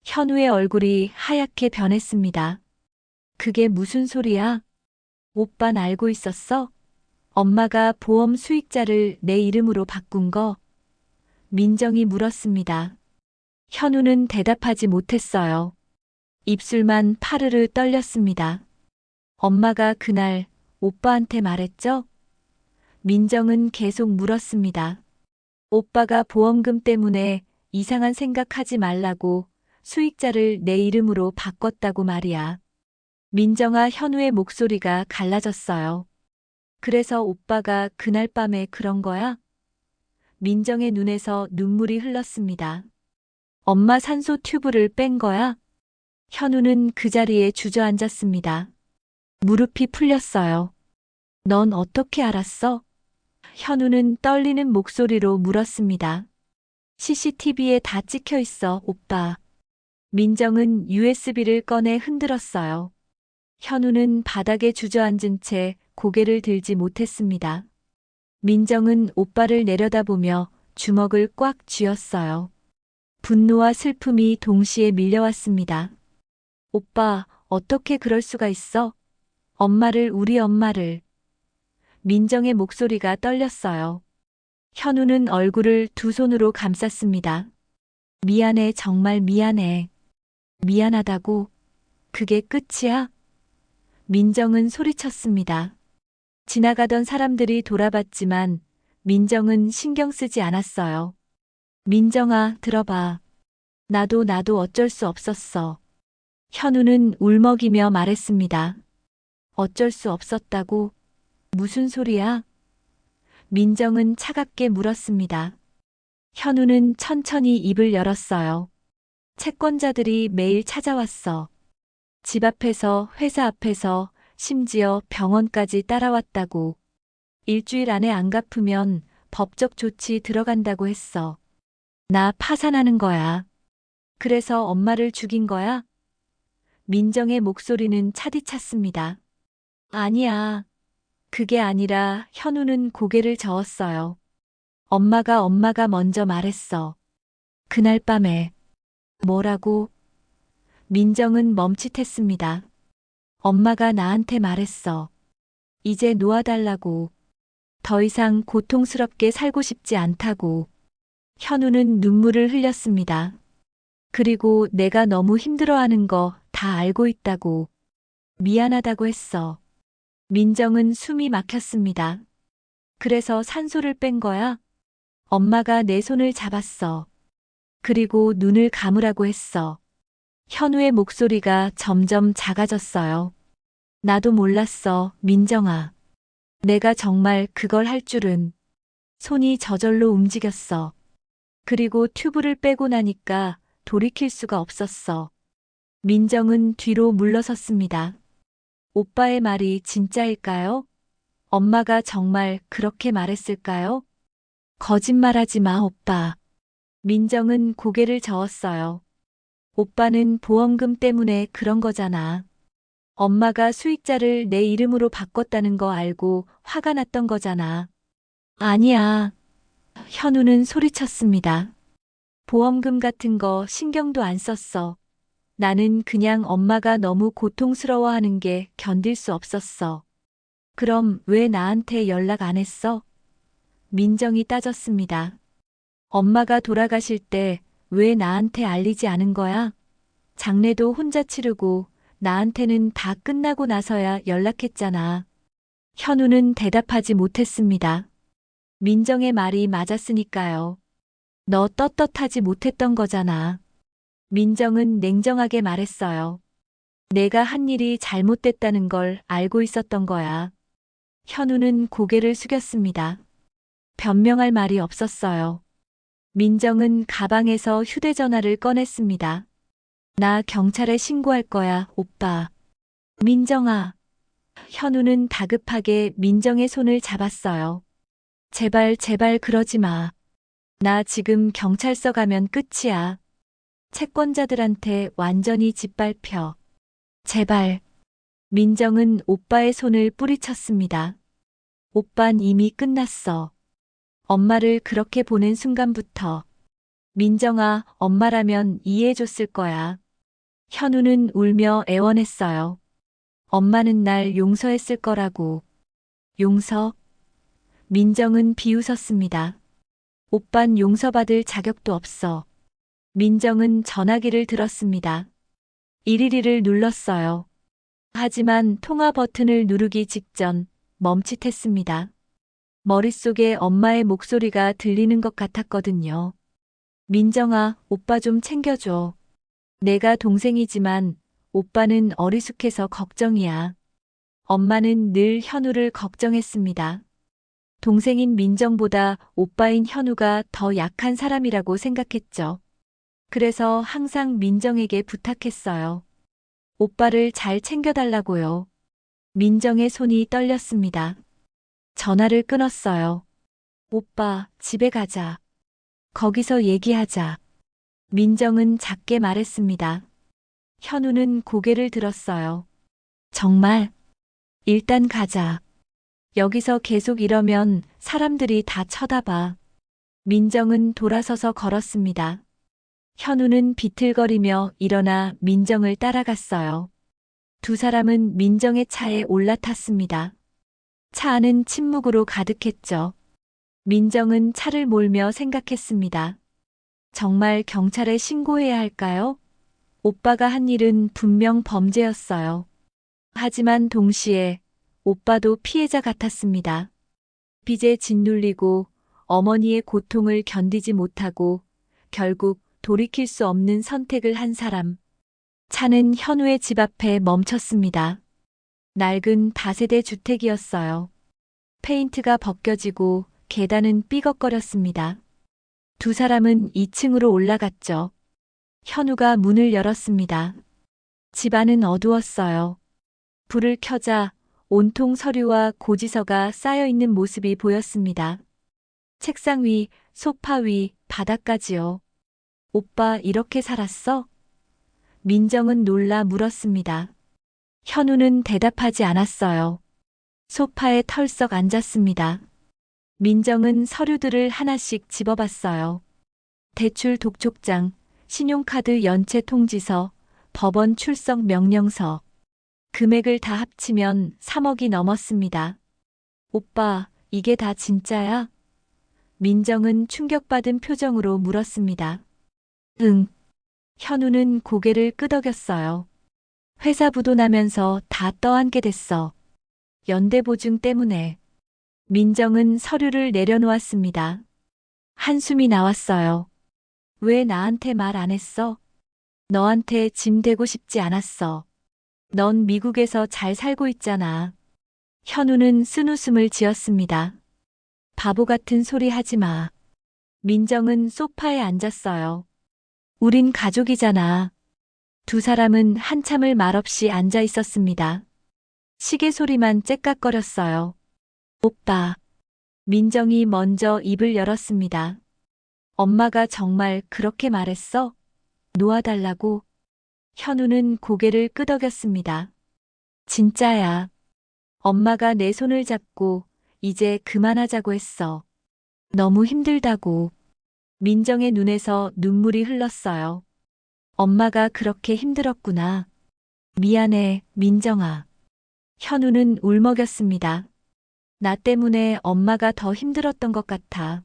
현우의 얼굴이 하얗게 변했습니다. 그게 무슨 소리야? 오빤 알고 있었어? 엄마가 보험 수익자를 내 이름으로 바꾼 거? 민정이 물었습니다. 현우는 대답하지 못했어요. 입술만 파르르 떨렸습니다. 엄마가 그날 오빠한테 말했죠? 민정은 계속 물었습니다. 오빠가 보험금 때문에 이상한 생각하지 말라고 수익자를 내 이름으로 바꿨다고 말이야. 민정아, 현우의 목소리가 갈라졌어요. 그래서 오빠가 그날 밤에 그런 거야? 민정의 눈에서 눈물이 흘렀습니다. 엄마 산소 튜브를 뺀 거야? 현우는 그 자리에 주저앉았습니다. 무릎이 풀렸어요. 넌 어떻게 알았어? 현우는 떨리는 목소리로 물었습니다. CCTV에 다 찍혀 있어, 오빠. 민정은 USB를 꺼내 흔들었어요. 현우는 바닥에 주저앉은 채 고개를 들지 못했습니다. 민정은 오빠를 내려다보며 주먹을 꽉 쥐었어요. 분노와 슬픔이 동시에 밀려왔습니다. 오빠, 어떻게 그럴 수가 있어? 우리 엄마를. 민정의 목소리가 떨렸어요. 현우는 얼굴을 두 손으로 감쌌습니다. 미안해, 정말 미안해. 미안하다고? 그게 끝이야? 민정은 소리쳤습니다. 지나가던 사람들이 돌아봤지만 민정은 신경 쓰지 않았어요. 민정아, 들어봐. 나도 어쩔 수 없었어. 현우는 울먹이며 말했습니다. 어쩔 수 없었다고? 무슨 소리야? 민정은 차갑게 물었습니다. 현우는 천천히 입을 열었어요. 채권자들이 매일 찾아왔어. 집 앞에서, 회사 앞에서, 심지어 병원까지 따라왔다고. 일주일 안에 안 갚으면 법적 조치 들어간다고 했어. 나 파산하는 거야. 그래서 엄마를 죽인 거야? 민정의 목소리는 차디찼습니다. 아니야. 그게 아니라 현우는 고개를 저었어요. 엄마가 먼저 말했어. 그날 밤에. 뭐라고? 민정은 멈칫했습니다. 엄마가 나한테 말했어. 이제 놓아달라고. 더 이상 고통스럽게 살고 싶지 않다고. 현우는 눈물을 흘렸습니다. 그리고 내가 너무 힘들어하는 거 다 알고 있다고. 미안하다고 했어. 민정은 숨이 막혔습니다. 그래서 산소를 뺀 거야? 엄마가 내 손을 잡았어. 그리고 눈을 감으라고 했어. 현우의 목소리가 점점 작아졌어요. 나도 몰랐어, 민정아. 내가 정말 그걸 할 줄은. 손이 저절로 움직였어. 그리고 튜브를 빼고 나니까 돌이킬 수가 없었어. 민정은 뒤로 물러섰습니다. 오빠의 말이 진짜일까요? 엄마가 정말 그렇게 말했을까요? 거짓말하지 마, 오빠. 민정은 고개를 저었어요. 오빠는 보험금 때문에 그런 거잖아. 엄마가 수익자를 내 이름으로 바꿨다는 거 알고 화가 났던 거잖아. 아니야. 현우는 소리쳤습니다. 보험금 같은 거 신경도 안 썼어. 나는 그냥 엄마가 너무 고통스러워하는 게 견딜 수 없었어. 그럼 왜 나한테 연락 안 했어? 민정이 따졌습니다. 엄마가 돌아가실 때 왜 나한테 알리지 않은 거야? 장례도 혼자 치르고 나한테는 다 끝나고 나서야 연락했잖아. 현우는 대답하지 못했습니다. 민정의 말이 맞았으니까요. 너 떳떳하지 못했던 거잖아. 민정은 냉정하게 말했어요. 내가 한 일이 잘못됐다는 걸 알고 있었던 거야. 현우는 고개를 숙였습니다. 변명할 말이 없었어요. 민정은 가방에서 휴대전화를 꺼냈습니다. 나 경찰에 신고할 거야, 오빠. 민정아. 현우는 다급하게 민정의 손을 잡았어요. 제발 그러지 마. 나 지금 경찰서 가면 끝이야. 채권자들한테 완전히 짓밟혀. 제발. 민정은 오빠의 손을 뿌리쳤습니다. 오빤 이미 끝났어. 엄마를 그렇게 보낸 순간부터. 민정아, 엄마라면 이해해줬을 거야. 현우는 울며 애원했어요. 엄마는 날 용서했을 거라고. 용서? 민정은 비웃었습니다. 오빤 용서받을 자격도 없어. 민정은 전화기를 들었습니다. 112를 눌렀어요. 하지만 통화 버튼을 누르기 직전 멈칫했습니다. 머릿속에 엄마의 목소리가 들리는 것 같았거든요. 민정아, 오빠 좀 챙겨줘. 내가 동생이지만 오빠는 어리숙해서 걱정이야. 엄마는 늘 현우를 걱정했습니다. 동생인 민정보다 오빠인 현우가 더 약한 사람이라고 생각했죠. 그래서 항상 민정에게 부탁했어요. 오빠를 잘 챙겨달라고요. 민정의 손이 떨렸습니다. 전화를 끊었어요. 오빠, 집에 가자. 거기서 얘기하자. 민정은 작게 말했습니다. 현우는 고개를 들었어요. 정말? 일단 가자. 여기서 계속 이러면 사람들이 다 쳐다봐. 민정은 돌아서서 걸었습니다. 현우는 비틀거리며 일어나 민정을 따라갔어요. 두 사람은 민정의 차에 올라탔습니다. 차 안은 침묵으로 가득했죠. 민정은 차를 몰며 생각했습니다. 정말 경찰에 신고해야 할까요? 오빠가 한 일은 분명 범죄였어요. 하지만 동시에 오빠도 피해자 같았습니다. 빚에 짓눌리고 어머니의 고통을 견디지 못하고 결국 돌이킬 수 없는 선택을 한 사람. 차는 현우의 집 앞에 멈췄습니다. 낡은 다세대 주택이었어요. 페인트가 벗겨지고 계단은 삐걱거렸습니다. 두 사람은 2층으로 올라갔죠. 현우가 문을 열었습니다. 집 안은 어두웠어요. 불을 켜자 온통 서류와 고지서가 쌓여 있는 모습이 보였습니다. 책상 위, 소파 위, 바닥까지요. 오빠 이렇게 살았어? 민정은 놀라 물었습니다. 현우는 대답하지 않았어요. 소파에 털썩 앉았습니다. 민정은 서류들을 하나씩 집어봤어요. 대출 독촉장, 신용카드 연체 통지서, 법원 출석 명령서. 금액을 다 합치면 3억이 넘었습니다. 오빠, 이게 다 진짜야? 민정은 충격받은 표정으로 물었습니다. 응. 현우는 고개를 끄덕였어요. 회사 부도나면서 다 떠안게 됐어. 연대보증 때문에. 민정은 서류를 내려놓았습니다. 한숨이 나왔어요. 왜 나한테 말 안 했어? 너한테 짐 되고 싶지 않았어. 넌 미국에서 잘 살고 있잖아. 현우는 쓴웃음을 지었습니다. 바보 같은 소리 하지 마. 민정은 소파에 앉았어요. 우린 가족이잖아. 두 사람은 한참을 말없이 앉아 있었습니다. 시계 소리만 째깍거렸어요. 오빠. 민정이 먼저 입을 열었습니다. 엄마가 정말 그렇게 말했어? 놓아달라고? 현우는 고개를 끄덕였습니다. 진짜야. 엄마가 내 손을 잡고 이제 그만하자고 했어. 너무 힘들다고. 민정의 눈에서 눈물이 흘렀어요. 엄마가 그렇게 힘들었구나. 미안해, 민정아. 현우는 울먹였습니다. 나 때문에 엄마가 더 힘들었던 것 같아.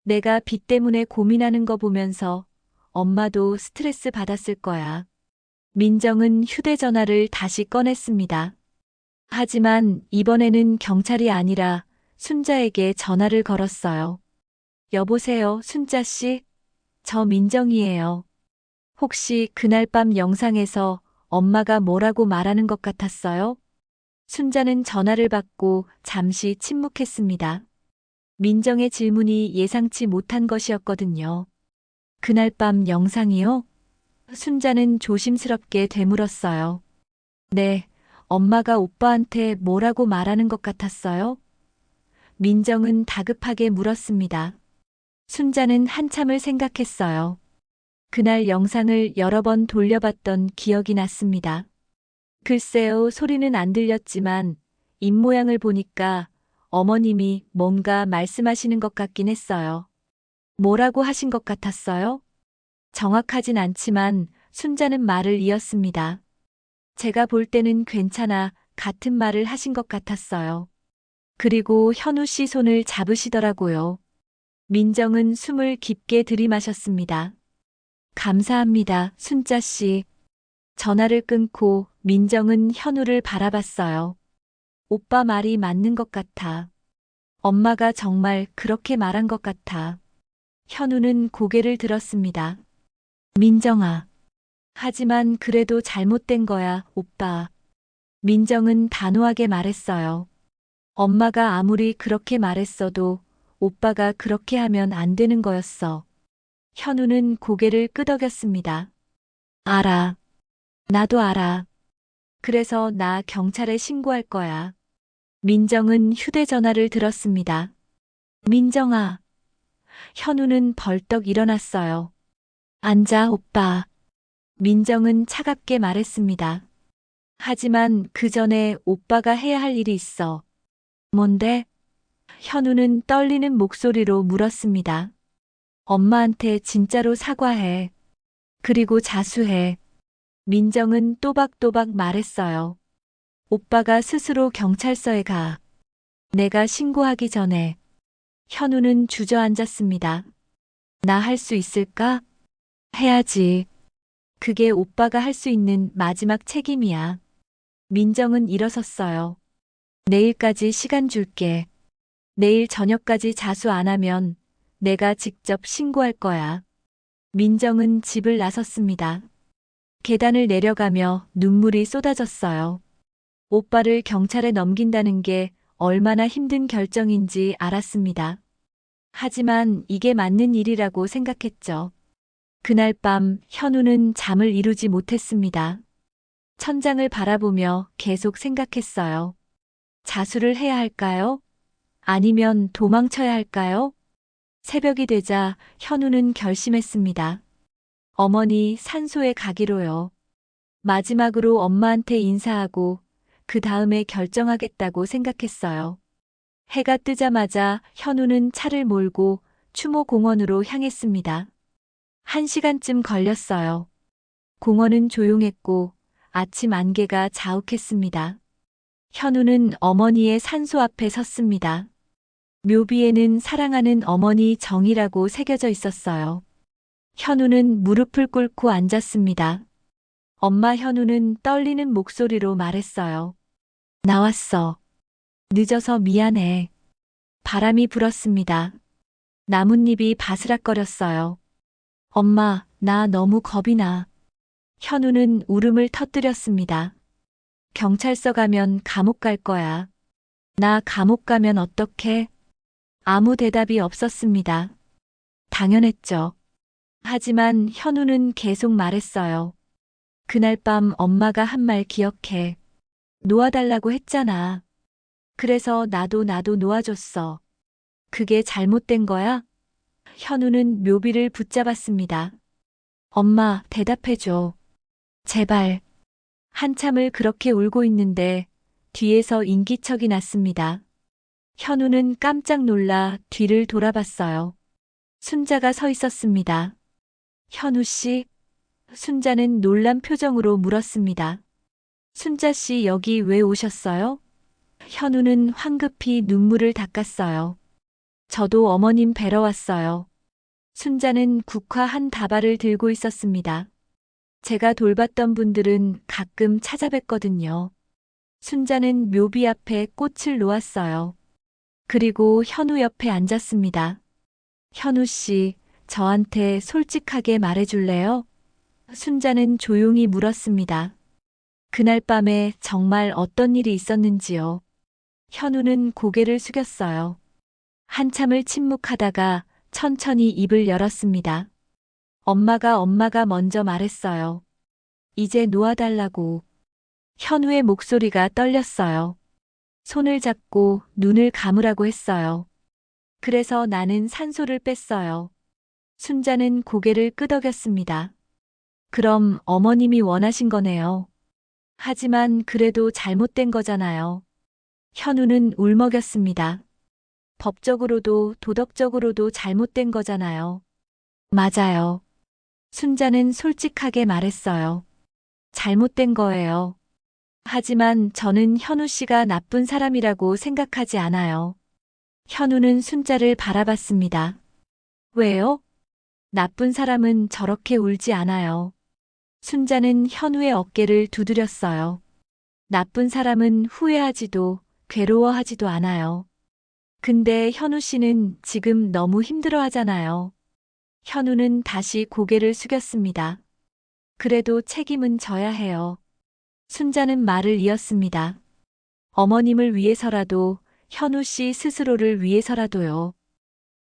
내가 빚 때문에 고민하는 거 보면서 엄마도 스트레스 받았을 거야. 민정은 휴대전화를 다시 꺼냈습니다. 하지만 이번에는 경찰이 아니라 순자에게 전화를 걸었어요. 여보세요, 순자 씨? 저 민정이에요. 혹시 그날 밤 영상에서 엄마가 뭐라고 말하는 것 같았어요? 순자는 전화를 받고 잠시 침묵했습니다. 민정의 질문이 예상치 못한 것이었거든요. 그날 밤 영상이요? 순자는 조심스럽게 되물었어요. 네, 엄마가 오빠한테 뭐라고 말하는 것 같았어요? 민정은 다급하게 물었습니다. 순자는 한참을 생각했어요. 그날 영상을 여러 번 돌려봤던 기억이 났습니다. 글쎄요, 소리는 안 들렸지만 입모양을 보니까 어머님이 뭔가 말씀하시는 것 같긴 했어요. 뭐라고 하신 것 같았어요? 정확하진 않지만 순자는 말을 이었습니다. 제가 볼 때는 괜찮아 같은 말을 하신 것 같았어요. 그리고 현우 씨 손을 잡으시더라고요. 민정은 숨을 깊게 들이마셨습니다. 감사합니다, 순자 씨. 전화를 끊고 민정은 현우를 바라봤어요. 오빠 말이 맞는 것 같아. 엄마가 정말 그렇게 말한 것 같아. 현우는 고개를 들었습니다. 민정아. 하지만 그래도 잘못된 거야, 오빠. 민정은 단호하게 말했어요. 엄마가 아무리 그렇게 말했어도 오빠가 그렇게 하면 안 되는 거였어. 현우는 고개를 끄덕였습니다. 알아. 나도 알아. 그래서 나 경찰에 신고할 거야. 민정은 휴대전화를 들었습니다. 민정아. 현우는 벌떡 일어났어요. 앉아, 오빠. 민정은 차갑게 말했습니다. 하지만 그 전에 오빠가 해야 할 일이 있어. 뭔데? 현우는 떨리는 목소리로 물었습니다. 엄마한테 진짜로 사과해. 그리고 자수해. 민정은 또박또박 말했어요. 오빠가 스스로 경찰서에 가. 내가 신고하기 전에. 현우는 주저앉았습니다. 나 할 수 있을까? 해야지. 그게 오빠가 할 수 있는 마지막 책임이야. 민정은 일어섰어요. 내일까지 시간 줄게. 내일 저녁까지 자수 안 하면 내가 직접 신고할 거야. 민정은 집을 나섰습니다. 계단을 내려가며 눈물이 쏟아졌어요. 오빠를 경찰에 넘긴다는 게 얼마나 힘든 결정인지 알았습니다. 하지만 이게 맞는 일이라고 생각했죠. 그날 밤 현우는 잠을 이루지 못했습니다. 천장을 바라보며 계속 생각했어요. 자수를 해야 할까요? 아니면 도망쳐야 할까요? 새벽이 되자 현우는 결심했습니다. 어머니 산소에 가기로요. 마지막으로 엄마한테 인사하고 그 다음에 결정하겠다고 생각했어요. 해가 뜨자마자 현우는 차를 몰고 추모공원으로 향했습니다. 1시간쯤 걸렸어요. 공원은 조용했고 아침 안개가 자욱했습니다. 현우는 어머니의 산소 앞에 섰습니다. 묘비에는 사랑하는 어머니 정이라고 새겨져 있었어요. 현우는 무릎을 꿇고 앉았습니다. 엄마. 현우는 떨리는 목소리로 말했어요. 나왔어. 늦어서 미안해. 바람이 불었습니다. 나뭇잎이 바스락거렸어요. 엄마, 나 너무 겁이 나. 현우는 울음을 터뜨렸습니다. 경찰서 가면 감옥 갈 거야. 나 감옥 가면 어떡해? 아무 대답이 없었습니다. 당연했죠. 하지만 현우는 계속 말했어요. 그날 밤 엄마가 한 말 기억해. 놓아달라고 했잖아. 그래서 나도 놓아줬어. 그게 잘못된 거야? 현우는 묘비를 붙잡았습니다. 엄마, 대답해줘. 제발. 한참을 그렇게 울고 있는데 뒤에서 인기척이 났습니다. 현우는 깜짝 놀라 뒤를 돌아봤어요. 순자가 서 있었습니다. 현우 씨? 순자는 놀란 표정으로 물었습니다. 순자 씨 여기 왜 오셨어요? 현우는 황급히 눈물을 닦았어요. 저도 어머님 뵈러 왔어요. 순자는 국화 한 다발을 들고 있었습니다. 제가 돌봤던 분들은 가끔 찾아뵀거든요. 순자는 묘비 앞에 꽃을 놓았어요. 그리고 현우 옆에 앉았습니다. 현우 씨, 저한테 솔직하게 말해줄래요? 순자는 조용히 물었습니다. 그날 밤에 정말 어떤 일이 있었는지요. 현우는 고개를 숙였어요. 한참을 침묵하다가 천천히 입을 열었습니다. 엄마가 먼저 말했어요. 이제 놓아달라고. 현우의 목소리가 떨렸어요. 손을 잡고 눈을 감으라고 했어요. 그래서 나는 산소를 뺐어요. 순자는 고개를 끄덕였습니다. 그럼 어머님이 원하신 거네요. 하지만 그래도 잘못된 거잖아요. 현우는 울먹였습니다. 법적으로도 도덕적으로도 잘못된 거잖아요. 맞아요. 순자는 솔직하게 말했어요. 잘못된 거예요. 하지만 저는 현우 씨가 나쁜 사람이라고 생각하지 않아요. 현우는 순자를 바라봤습니다. 왜요? 나쁜 사람은 저렇게 울지 않아요. 순자는 현우의 어깨를 두드렸어요. 나쁜 사람은 후회하지도 괴로워하지도 않아요. 근데 현우 씨는 지금 너무 힘들어 하잖아요. 현우는 다시 고개를 숙였습니다. 그래도 책임은 져야 해요. 순자는 말을 이었습니다. 어머님을 위해서라도, 현우 씨 스스로를 위해서라도요.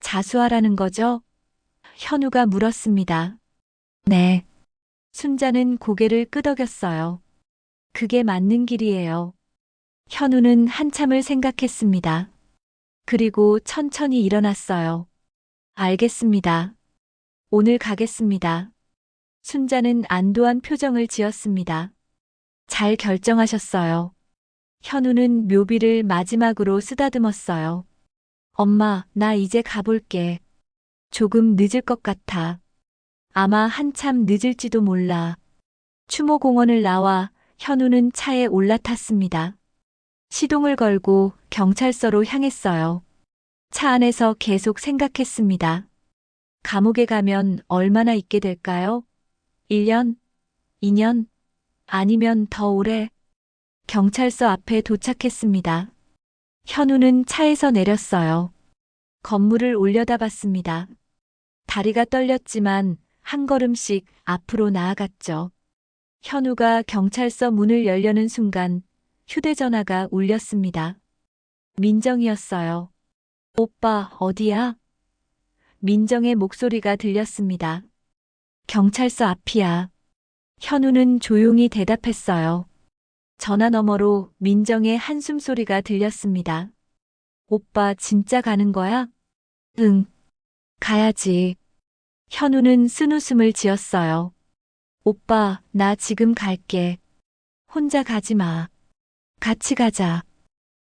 자수하라는 거죠? 현우가 물었습니다. 네. 순자는 고개를 끄덕였어요. 그게 맞는 길이에요. 현우는 한참을 생각했습니다. 그리고 천천히 일어났어요. 알겠습니다. 오늘 가겠습니다. 순자는 안도한 표정을 지었습니다. 잘 결정하셨어요. 현우는 묘비를 마지막으로 쓰다듬었어요. 엄마, 나 이제 가볼게. 조금 늦을 것 같아. 아마 한참 늦을지도 몰라. 추모공원을 나와 현우는 차에 올라탔습니다. 시동을 걸고 경찰서로 향했어요. 차 안에서 계속 생각했습니다. 감옥에 가면 얼마나 있게 될까요? 1년? 2년? 아니면 더 오래? 경찰서 앞에 도착했습니다. 현우는 차에서 내렸어요. 건물을 올려다봤습니다. 다리가 떨렸지만 한 걸음씩 앞으로 나아갔죠. 현우가 경찰서 문을 열려는 순간 휴대전화가 울렸습니다. 민정이었어요. 오빠, 어디야? 민정의 목소리가 들렸습니다. 경찰서 앞이야. 현우는 조용히 대답했어요. 전화 너머로 민정의 한숨 소리가 들렸습니다. 오빠 진짜 가는 거야? 응. 가야지. 현우는 쓴웃음을 지었어요. 오빠, 나 지금 갈게. 혼자 가지 마. 같이 가자.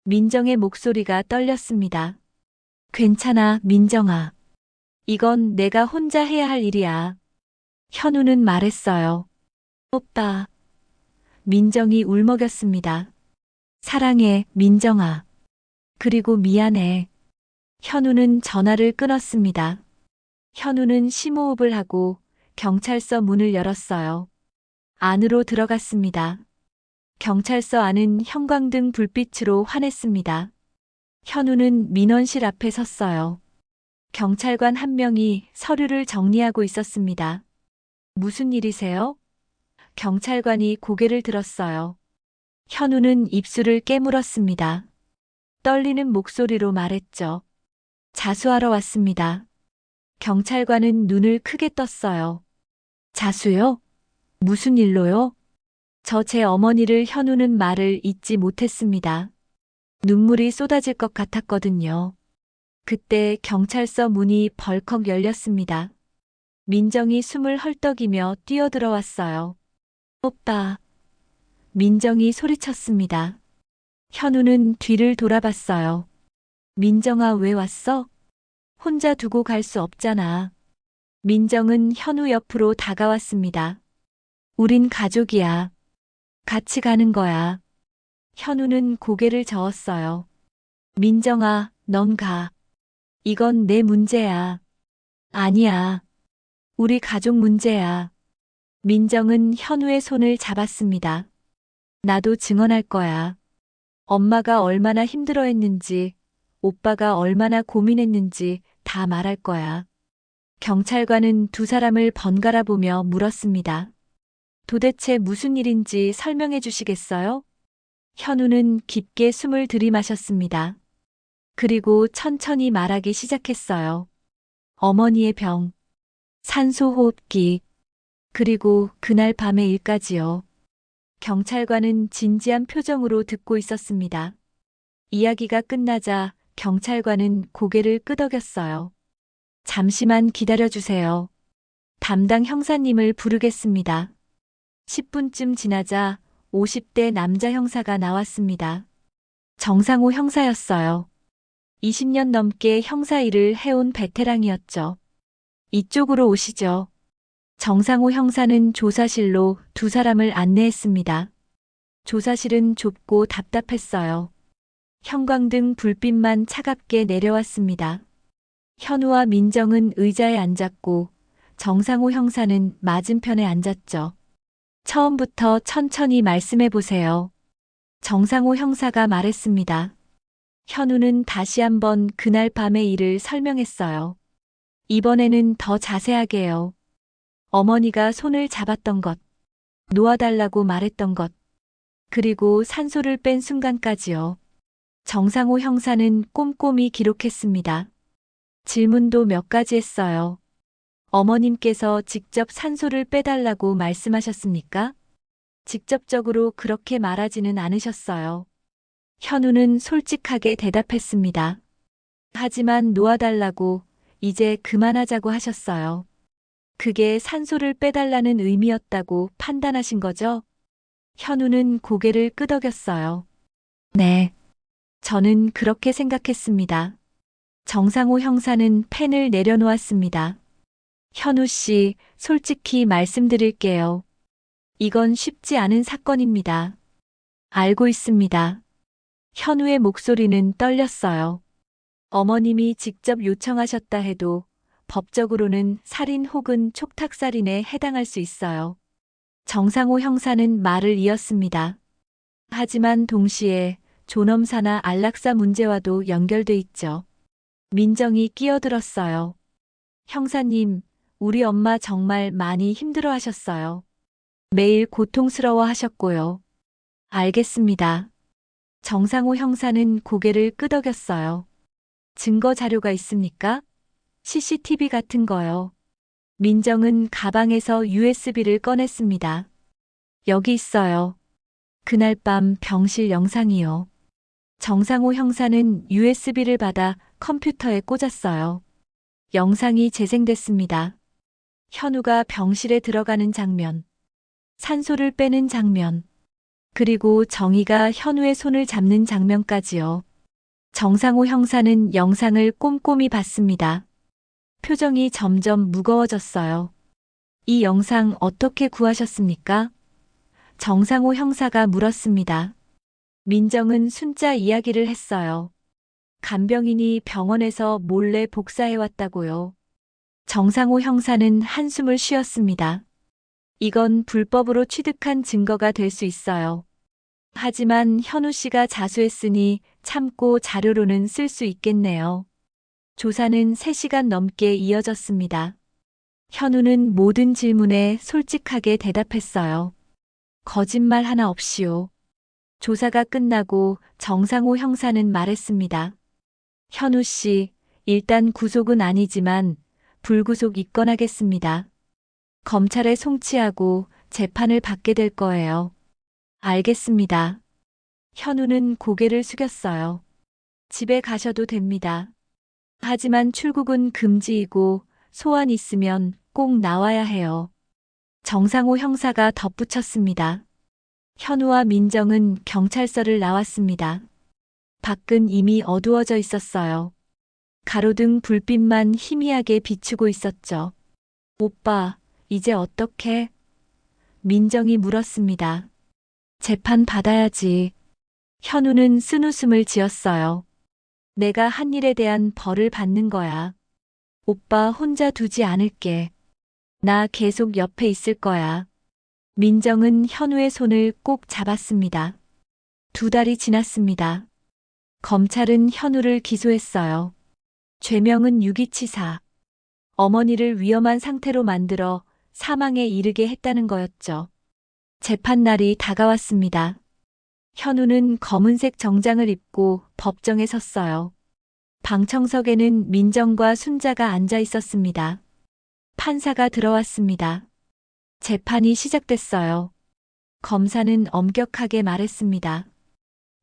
민정의 목소리가 떨렸습니다. 괜찮아, 민정아. 이건 내가 혼자 해야 할 일이야. 현우는 말했어요. 오빠. 민정이 울먹였습니다. 사랑해, 민정아. 그리고 미안해. 현우는 전화를 끊었습니다. 현우는 심호흡을 하고 경찰서 문을 열었어요. 안으로 들어갔습니다. 경찰서 안은 형광등 불빛으로 환했습니다. 현우는 민원실 앞에 섰어요. 경찰관 한 명이 서류를 정리하고 있었습니다. 무슨 일이세요? 경찰관이 고개를 들었어요. 현우는 입술을 깨물었습니다. 떨리는 목소리로 말했죠. 자수하러 왔습니다. 경찰관은 눈을 크게 떴어요. 자수요? 무슨 일로요? 저 제 어머니를 현우는 말을 잇지 못했습니다. 눈물이 쏟아질 것 같았거든요. 그때 경찰서 문이 벌컥 열렸습니다. 민정이 숨을 헐떡이며 뛰어들어왔어요. 오빠. 민정이 소리쳤습니다. 현우는 뒤를 돌아봤어요. 민정아, 왜 왔어? 혼자 두고 갈 수 없잖아. 민정은 현우 옆으로 다가왔습니다. 우린 가족이야. 같이 가는 거야. 현우는 고개를 저었어요. 민정아, 넌 가. 이건 내 문제야. 아니야. 우리 가족 문제야. 민정은 현우의 손을 잡았습니다. 나도 증언할 거야. 엄마가 얼마나 힘들어했는지, 오빠가 얼마나 고민했는지 다 말할 거야. 경찰관은 두 사람을 번갈아 보며 물었습니다. 도대체 무슨 일인지 설명해 주시겠어요? 현우는 깊게 숨을 들이마셨습니다. 그리고 천천히 말하기 시작했어요. 어머니의 병, 산소호흡기, 그리고 그날 밤의 일까지요. 경찰관은 진지한 표정으로 듣고 있었습니다. 이야기가 끝나자 경찰관은 고개를 끄덕였어요. 잠시만 기다려주세요. 담당 형사님을 부르겠습니다. 10분쯤 지나자 50대 남자 형사가 나왔습니다. 정상호 형사였어요. 20년 넘게 형사 일을 해온 베테랑이었죠. 이쪽으로 오시죠. 정상호 형사는 조사실로 두 사람을 안내했습니다. 조사실은 좁고 답답했어요. 형광등 불빛만 차갑게 내려왔습니다. 현우와 민정은 의자에 앉았고 정상호 형사는 맞은편에 앉았죠. 처음부터 천천히 말씀해 보세요. 정상호 형사가 말했습니다. 현우는 다시 한번 그날 밤의 일을 설명했어요. 이번에는 더 자세하게요. 어머니가 손을 잡았던 것, 놓아달라고 말했던 것, 그리고 산소를 뺀 순간까지요. 정상호 형사는 꼼꼼히 기록했습니다. 질문도 몇 가지 했어요. 어머님께서 직접 산소를 빼달라고 말씀하셨습니까? 직접적으로 그렇게 말하지는 않으셨어요. 현우는 솔직하게 대답했습니다. 하지만 놓아달라고, 이제 그만하자고 하셨어요. 그게 산소를 빼달라는 의미였다고 판단하신 거죠? 현우는 고개를 끄덕였어요. 네. 저는 그렇게 생각했습니다. 정상호 형사는 펜을 내려놓았습니다. 현우 씨, 솔직히 말씀드릴게요. 이건 쉽지 않은 사건입니다. 알고 있습니다. 현우의 목소리는 떨렸어요. 어머님이 직접 요청하셨다 해도 법적으로는 살인 혹은 촉탁살인에 해당할 수 있어요. 정상호 형사는 말을 이었습니다. 하지만 동시에 존엄사나 안락사 문제와도 연결돼 있죠. 민정이 끼어들었어요. 형사님, 우리 엄마 정말 많이 힘들어 하셨어요. 매일 고통스러워 하셨고요. 알겠습니다. 정상호 형사는 고개를 끄덕였어요. 증거 자료가 있습니까? CCTV 같은 거요. 민정은 가방에서 USB를 꺼냈습니다. 여기 있어요. 그날 밤 병실 영상이요. 정상호 형사는 USB를 받아 컴퓨터에 꽂았어요. 영상이 재생됐습니다. 현우가 병실에 들어가는 장면, 산소를 빼는 장면, 그리고 정희가 현우의 손을 잡는 장면까지요. 정상호 형사는 영상을 꼼꼼히 봤습니다. 표정이 점점 무거워졌어요. 이 영상 어떻게 구하셨습니까? 정상호 형사가 물었습니다. 민정은 순자 이야기를 했어요. 간병인이 병원에서 몰래 복사해왔다고요. 정상호 형사는 한숨을 쉬었습니다. 이건 불법으로 취득한 증거가 될 수 있어요. 하지만 현우 씨가 자수했으니 참고 자료로는 쓸 수 있겠네요. 조사는 3시간 넘게 이어졌습니다. 현우는 모든 질문에 솔직하게 대답했어요. 거짓말 하나 없이요. 조사가 끝나고 정상호 형사는 말했습니다. 현우 씨, 일단 구속은 아니지만 불구속 입건하겠습니다. 검찰에 송치하고 재판을 받게 될 거예요. 알겠습니다. 현우는 고개를 숙였어요. 집에 가셔도 됩니다. 하지만 출국은 금지이고 소환 있으면 꼭 나와야 해요. 정상호 형사가 덧붙였습니다. 현우와 민정은 경찰서를 나왔습니다. 밖은 이미 어두워져 있었어요. 가로등 불빛만 희미하게 비추고 있었죠. 오빠, 이제 어떡해? 민정이 물었습니다. 재판 받아야지. 현우는 쓴웃음을 지었어요. 내가 한 일에 대한 벌을 받는 거야. 오빠 혼자 두지 않을게. 나 계속 옆에 있을 거야. 민정은 현우의 손을 꼭 잡았습니다. 2달이 지났습니다. 검찰은 현우를 기소했어요. 죄명은 유기치사. 어머니를 위험한 상태로 만들어 사망에 이르게 했다는 거였죠. 재판날이 다가왔습니다. 현우는 검은색 정장을 입고 법정에 섰어요. 방청석에는 민정과 순자가 앉아 있었습니다. 판사가 들어왔습니다. 재판이 시작됐어요. 검사는 엄격하게 말했습니다.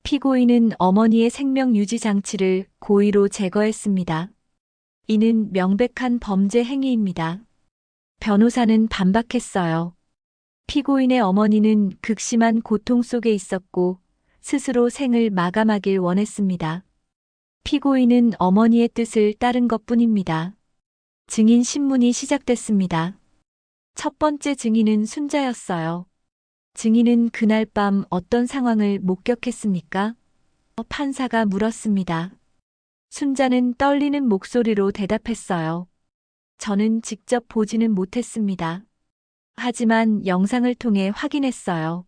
피고인은 어머니의 생명 유지 장치를 고의로 제거했습니다. 이는 명백한 범죄 행위입니다. 변호사는 반박했어요. 피고인의 어머니는 극심한 고통 속에 있었고 스스로 생을 마감하길 원했습니다. 피고인은 어머니의 뜻을 따른 것뿐입니다. 증인 신문이 시작됐습니다. 첫 번째 증인은 순자였어요. 증인은 그날 밤 어떤 상황을 목격했습니까? 판사가 물었습니다. 순자는 떨리는 목소리로 대답했어요. 저는 직접 보지는 못했습니다. 하지만 영상을 통해 확인했어요.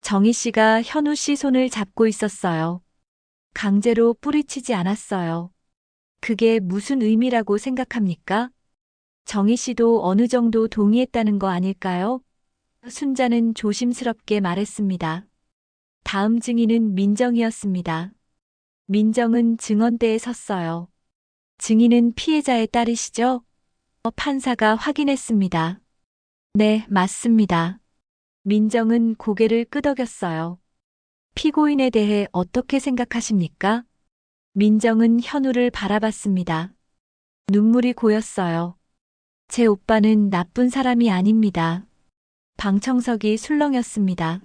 정희 씨가 현우 씨 손을 잡고 있었어요. 강제로 뿌리치지 않았어요. 그게 무슨 의미라고 생각합니까? 정희 씨도 어느 정도 동의했다는 거 아닐까요? 순자는 조심스럽게 말했습니다. 다음 증인은 민정이었습니다. 민정은 증언대에 섰어요. 증인은 피해자의 딸이시죠? 판사가 확인했습니다. 네, 맞습니다. 민정은 고개를 끄덕였어요. 피고인에 대해 어떻게 생각하십니까? 민정은 현우를 바라봤습니다. 눈물이 고였어요. 제 오빠는 나쁜 사람이 아닙니다. 방청석이 술렁였습니다.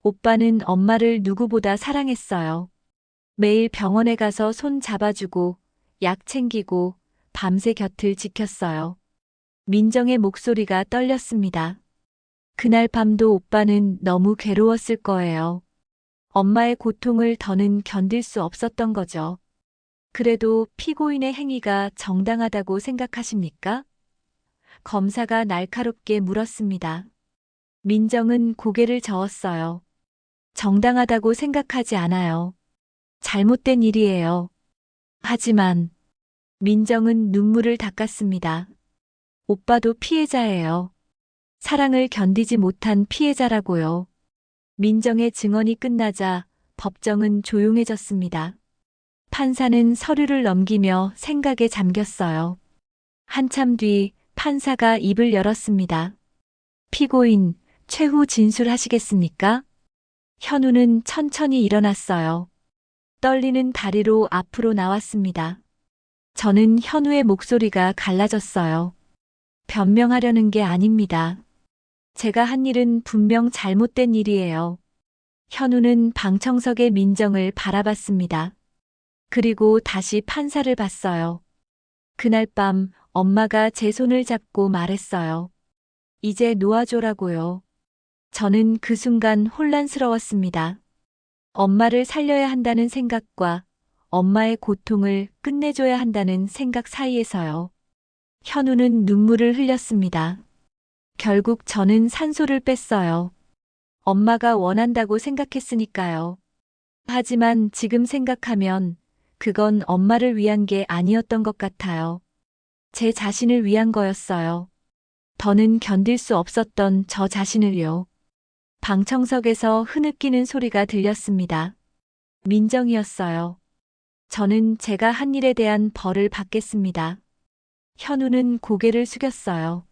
오빠는 엄마를 누구보다 사랑했어요. 매일 병원에 가서 손 잡아주고 약 챙기고 밤새 곁을 지켰어요. 민정의 목소리가 떨렸습니다. 그날 밤도 오빠는 너무 괴로웠을 거예요. 엄마의 고통을 더는 견딜 수 없었던 거죠. 그래도 피고인의 행위가 정당하다고 생각하십니까? 검사가 날카롭게 물었습니다. 민정은 고개를 저었어요. 정당하다고 생각하지 않아요. 잘못된 일이에요. 하지만 민정은 눈물을 닦았습니다. 오빠도 피해자예요. 사랑을 견디지 못한 피해자라고요. 민정의 증언이 끝나자 법정은 조용해졌습니다. 판사는 서류를 넘기며 생각에 잠겼어요. 한참 뒤 판사가 입을 열었습니다. 피고인, 최후 진술하시겠습니까? 현우는 천천히 일어났어요. 떨리는 다리로 앞으로 나왔습니다. 저는 현우의 목소리가 갈라졌어요. 변명하려는 게 아닙니다. 제가 한 일은 분명 잘못된 일이에요. 현우는 방청석의 민정을 바라봤습니다. 그리고 다시 판사를 봤어요. 그날 밤 엄마가 제 손을 잡고 말했어요. 이제 놓아줘라고요. 저는 그 순간 혼란스러웠습니다. 엄마를 살려야 한다는 생각과 엄마의 고통을 끝내줘야 한다는 생각 사이에서요. 현우는 눈물을 흘렸습니다. 결국 저는 산소를 뺐어요. 엄마가 원한다고 생각했으니까요. 하지만 지금 생각하면 그건 엄마를 위한 게 아니었던 것 같아요. 제 자신을 위한 거였어요. 더는 견딜 수 없었던 저 자신을요. 방청석에서 흐느끼는 소리가 들렸습니다. 민정이었어요. 저는 제가 한 일에 대한 벌을 받겠습니다. 현우는 고개를 숙였어요.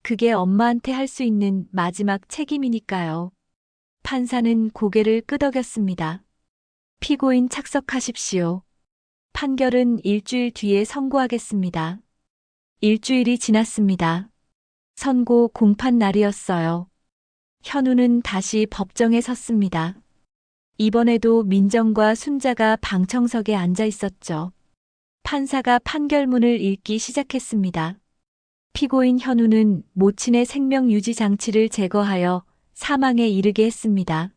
그게 엄마한테 할 수 있는 마지막 책임이니까요. 판사는 고개를 끄덕였습니다. 피고인 착석하십시오. 판결은 일주일 뒤에 선고하겠습니다. 일주일이 지났습니다. 선고 공판 날이었어요. 현우는 다시 법정에 섰습니다. 이번에도 민정과 순자가 방청석에 앉아 있었죠. 판사가 판결문을 읽기 시작했습니다. 피고인 현우는 모친의 생명 유지 장치를 제거하여 사망에 이르게 했습니다.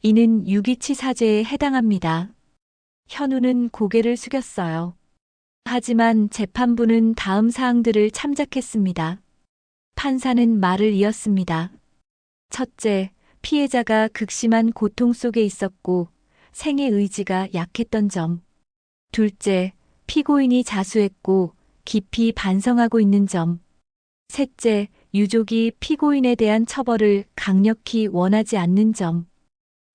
이는 유기치 사죄에 해당합니다. 현우는 고개를 숙였어요. 하지만 재판부는 다음 사항들을 참작했습니다. 판사는 말을 이었습니다. 첫째, 피해자가 극심한 고통 속에 있었고 생의 의지가 약했던 점. 둘째, 피고인이 자수했고 깊이 반성하고 있는 점. 셋째, 유족이 피고인에 대한 처벌을 강력히 원하지 않는 점.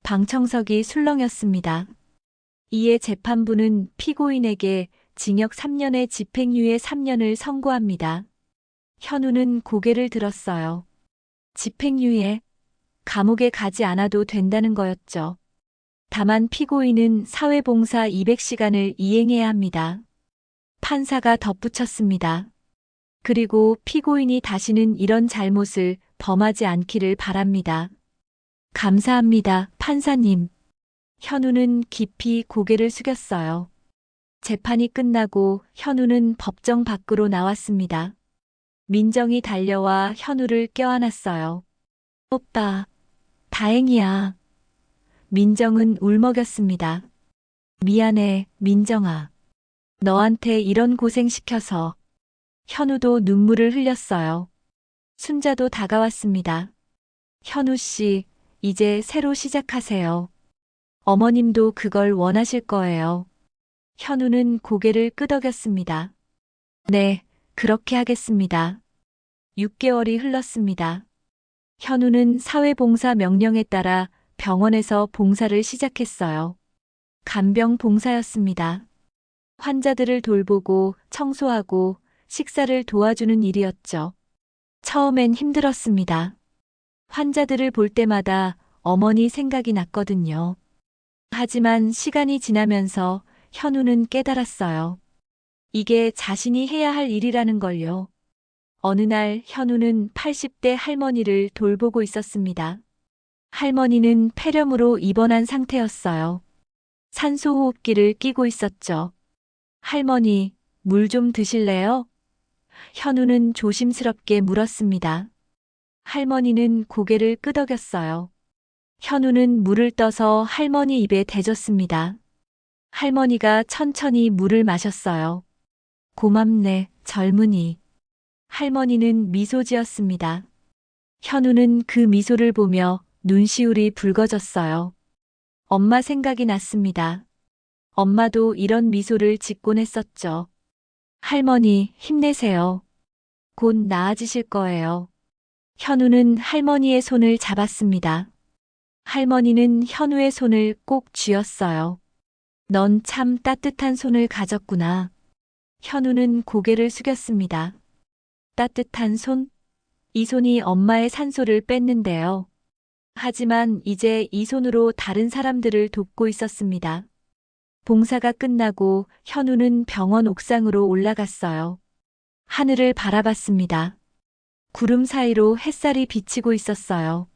방청석이 술렁였습니다. 이에 재판부는 피고인에게 징역 3년에 집행유예 3년을 선고합니다. 현우는 고개를 들었어요. 집행유예, 감옥에 가지 않아도 된다는 거였죠. 다만 피고인은 사회봉사 200시간을 이행해야 합니다. 판사가 덧붙였습니다. 그리고 피고인이 다시는 이런 잘못을 범하지 않기를 바랍니다. 감사합니다, 판사님. 현우는 깊이 고개를 숙였어요. 재판이 끝나고 현우는 법정 밖으로 나왔습니다. 민정이 달려와 현우를 껴안았어요. 오빠, 다행이야. 민정은 울먹였습니다. 미안해, 민정아. 너한테 이런 고생 시켜서. 현우도 눈물을 흘렸어요. 순자도 다가왔습니다. 현우 씨, 이제 새로 시작하세요. 어머님도 그걸 원하실 거예요. 현우는 고개를 끄덕였습니다. 네, 그렇게 하겠습니다. 6개월이 흘렀습니다. 현우는 사회봉사 명령에 따라 병원에서 봉사를 시작했어요. 간병 봉사였습니다. 환자들을 돌보고 청소하고 식사를 도와주는 일이었죠. 처음엔 힘들었습니다. 환자들을 볼 때마다 어머니 생각이 났거든요. 하지만 시간이 지나면서 현우는 깨달았어요. 이게 자신이 해야 할 일이라는 걸요. 어느 날 현우는 80대 할머니를 돌보고 있었습니다. 할머니는 폐렴으로 입원한 상태였어요. 산소호흡기를 끼고 있었죠. 할머니, 물 좀 드실래요? 현우는 조심스럽게 물었습니다. 할머니는 고개를 끄덕였어요. 현우는 물을 떠서 할머니 입에 대줬습니다. 할머니가 천천히 물을 마셨어요. 고맙네, 젊은이. 할머니는 미소 지었습니다. 현우는 그 미소를 보며 눈시울이 붉어졌어요. 엄마 생각이 났습니다. 엄마도 이런 미소를 짓곤 했었죠. 할머니, 힘내세요. 곧 나아지실 거예요. 현우는 할머니의 손을 잡았습니다. 할머니는 현우의 손을 꼭 쥐었어요. 넌 참 따뜻한 손을 가졌구나. 현우는 고개를 숙였습니다. 따뜻한 손? 이 손이 엄마의 산소를 뺐는데요. 하지만 이제 이 손으로 다른 사람들을 돕고 있었습니다. 봉사가 끝나고 현우는 병원 옥상으로 올라갔어요. 하늘을 바라봤습니다. 구름 사이로 햇살이 비치고 있었어요.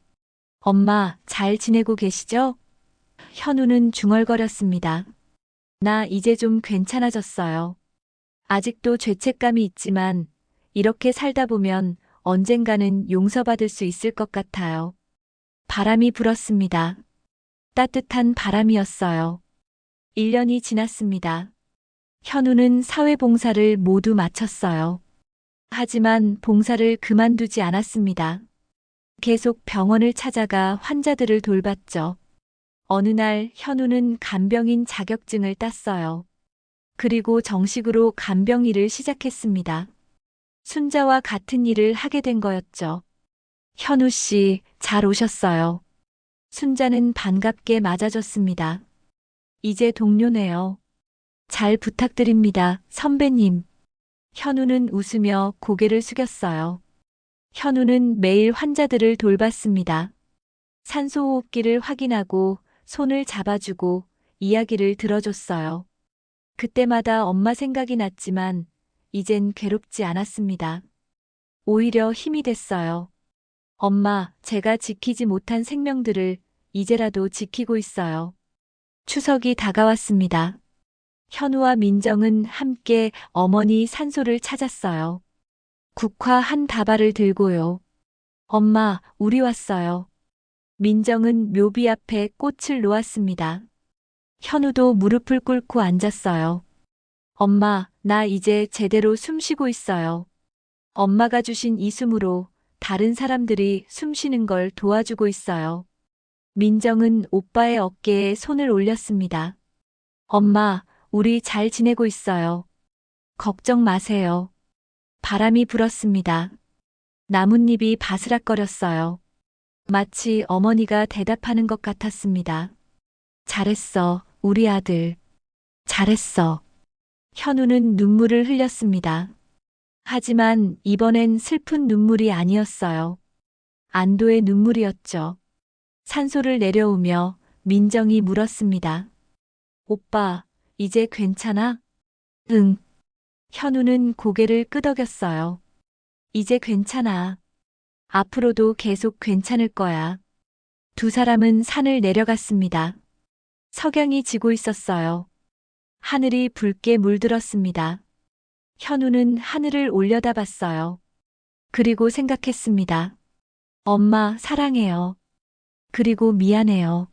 엄마, 잘 지내고 계시죠? 현우는 중얼거렸습니다. 나 이제 좀 괜찮아졌어요. 아직도 죄책감이 있지만 이렇게 살다 보면 언젠가는 용서받을 수 있을 것 같아요. 바람이 불었습니다. 따뜻한 바람이었어요. 1년이 지났습니다. 현우는 사회봉사를 모두 마쳤어요. 하지만 봉사를 그만두지 않았습니다. 계속 병원을 찾아가 환자들을 돌봤죠. 어느 날 현우는 간병인 자격증을 땄어요. 그리고 정식으로 간병 일을 시작했습니다. 순자와 같은 일을 하게 된 거였죠. 현우 씨, 잘 오셨어요. 순자는 반갑게 맞아줬습니다. 이제 동료네요. 잘 부탁드립니다, 선배님. 현우는 웃으며 고개를 숙였어요. 현우는 매일 환자들을 돌봤습니다. 산소호흡기를 확인하고 손을 잡아주고 이야기를 들어줬어요. 그때마다 엄마 생각이 났지만 이젠 괴롭지 않았습니다. 오히려 힘이 됐어요. 엄마, 제가 지키지 못한 생명들을 이제라도 지키고 있어요. 추석이 다가왔습니다. 현우와 민정은 함께 어머니 산소를 찾았어요. 국화 한 다발을 들고요. 엄마, 우리 왔어요. 민정은 묘비 앞에 꽃을 놓았습니다. 현우도 무릎을 꿇고 앉았어요. 엄마, 나 이제 제대로 숨 쉬고 있어요. 엄마가 주신 이 숨으로 다른 사람들이 숨 쉬는 걸 도와주고 있어요. 민정은 오빠의 어깨에 손을 올렸습니다. 엄마, 우리 잘 지내고 있어요. 걱정 마세요. 바람이 불었습니다. 나뭇잎이 바스락거렸어요. 마치 어머니가 대답하는 것 같았습니다. 잘했어, 우리 아들. 잘했어. 현우는 눈물을 흘렸습니다. 하지만 이번엔 슬픈 눈물이 아니었어요. 안도의 눈물이었죠. 산소를 내려오며 민정이 물었습니다. 오빠, 이제 괜찮아? 응. 현우는 고개를 끄덕였어요. 이제 괜찮아. 앞으로도 계속 괜찮을 거야. 두 사람은 산을 내려갔습니다. 석양이 지고 있었어요. 하늘이 붉게 물들었습니다. 현우는 하늘을 올려다봤어요. 그리고 생각했습니다. 엄마, 사랑해요. 그리고 미안해요.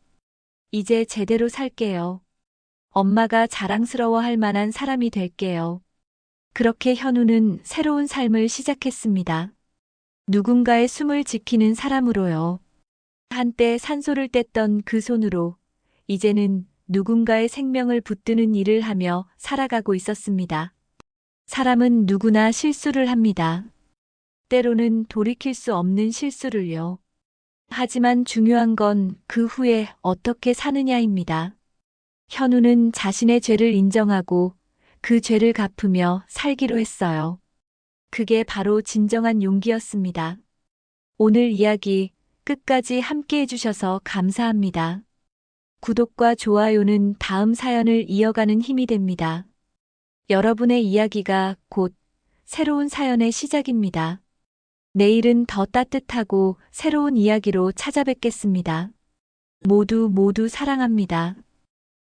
이제 제대로 살게요. 엄마가 자랑스러워할 만한 사람이 될게요. 그렇게 현우는 새로운 삶을 시작했습니다. 누군가의 숨을 지키는 사람으로요. 한때 산소를 뗐던 그 손으로 이제는 누군가의 생명을 붙드는 일을 하며 살아가고 있었습니다. 사람은 누구나 실수를 합니다. 때로는 돌이킬 수 없는 실수를요. 하지만 중요한 건 그 후에 어떻게 사느냐입니다. 현우는 자신의 죄를 인정하고 그 죄를 갚으며 살기로 했어요. 그게 바로 진정한 용기였습니다. 오늘 이야기 끝까지 함께 해주셔서 감사합니다. 구독과 좋아요는 다음 사연을 이어가는 힘이 됩니다. 여러분의 이야기가 곧 새로운 사연의 시작입니다. 내일은 더 따뜻하고 새로운 이야기로 찾아뵙겠습니다. 모두 사랑합니다.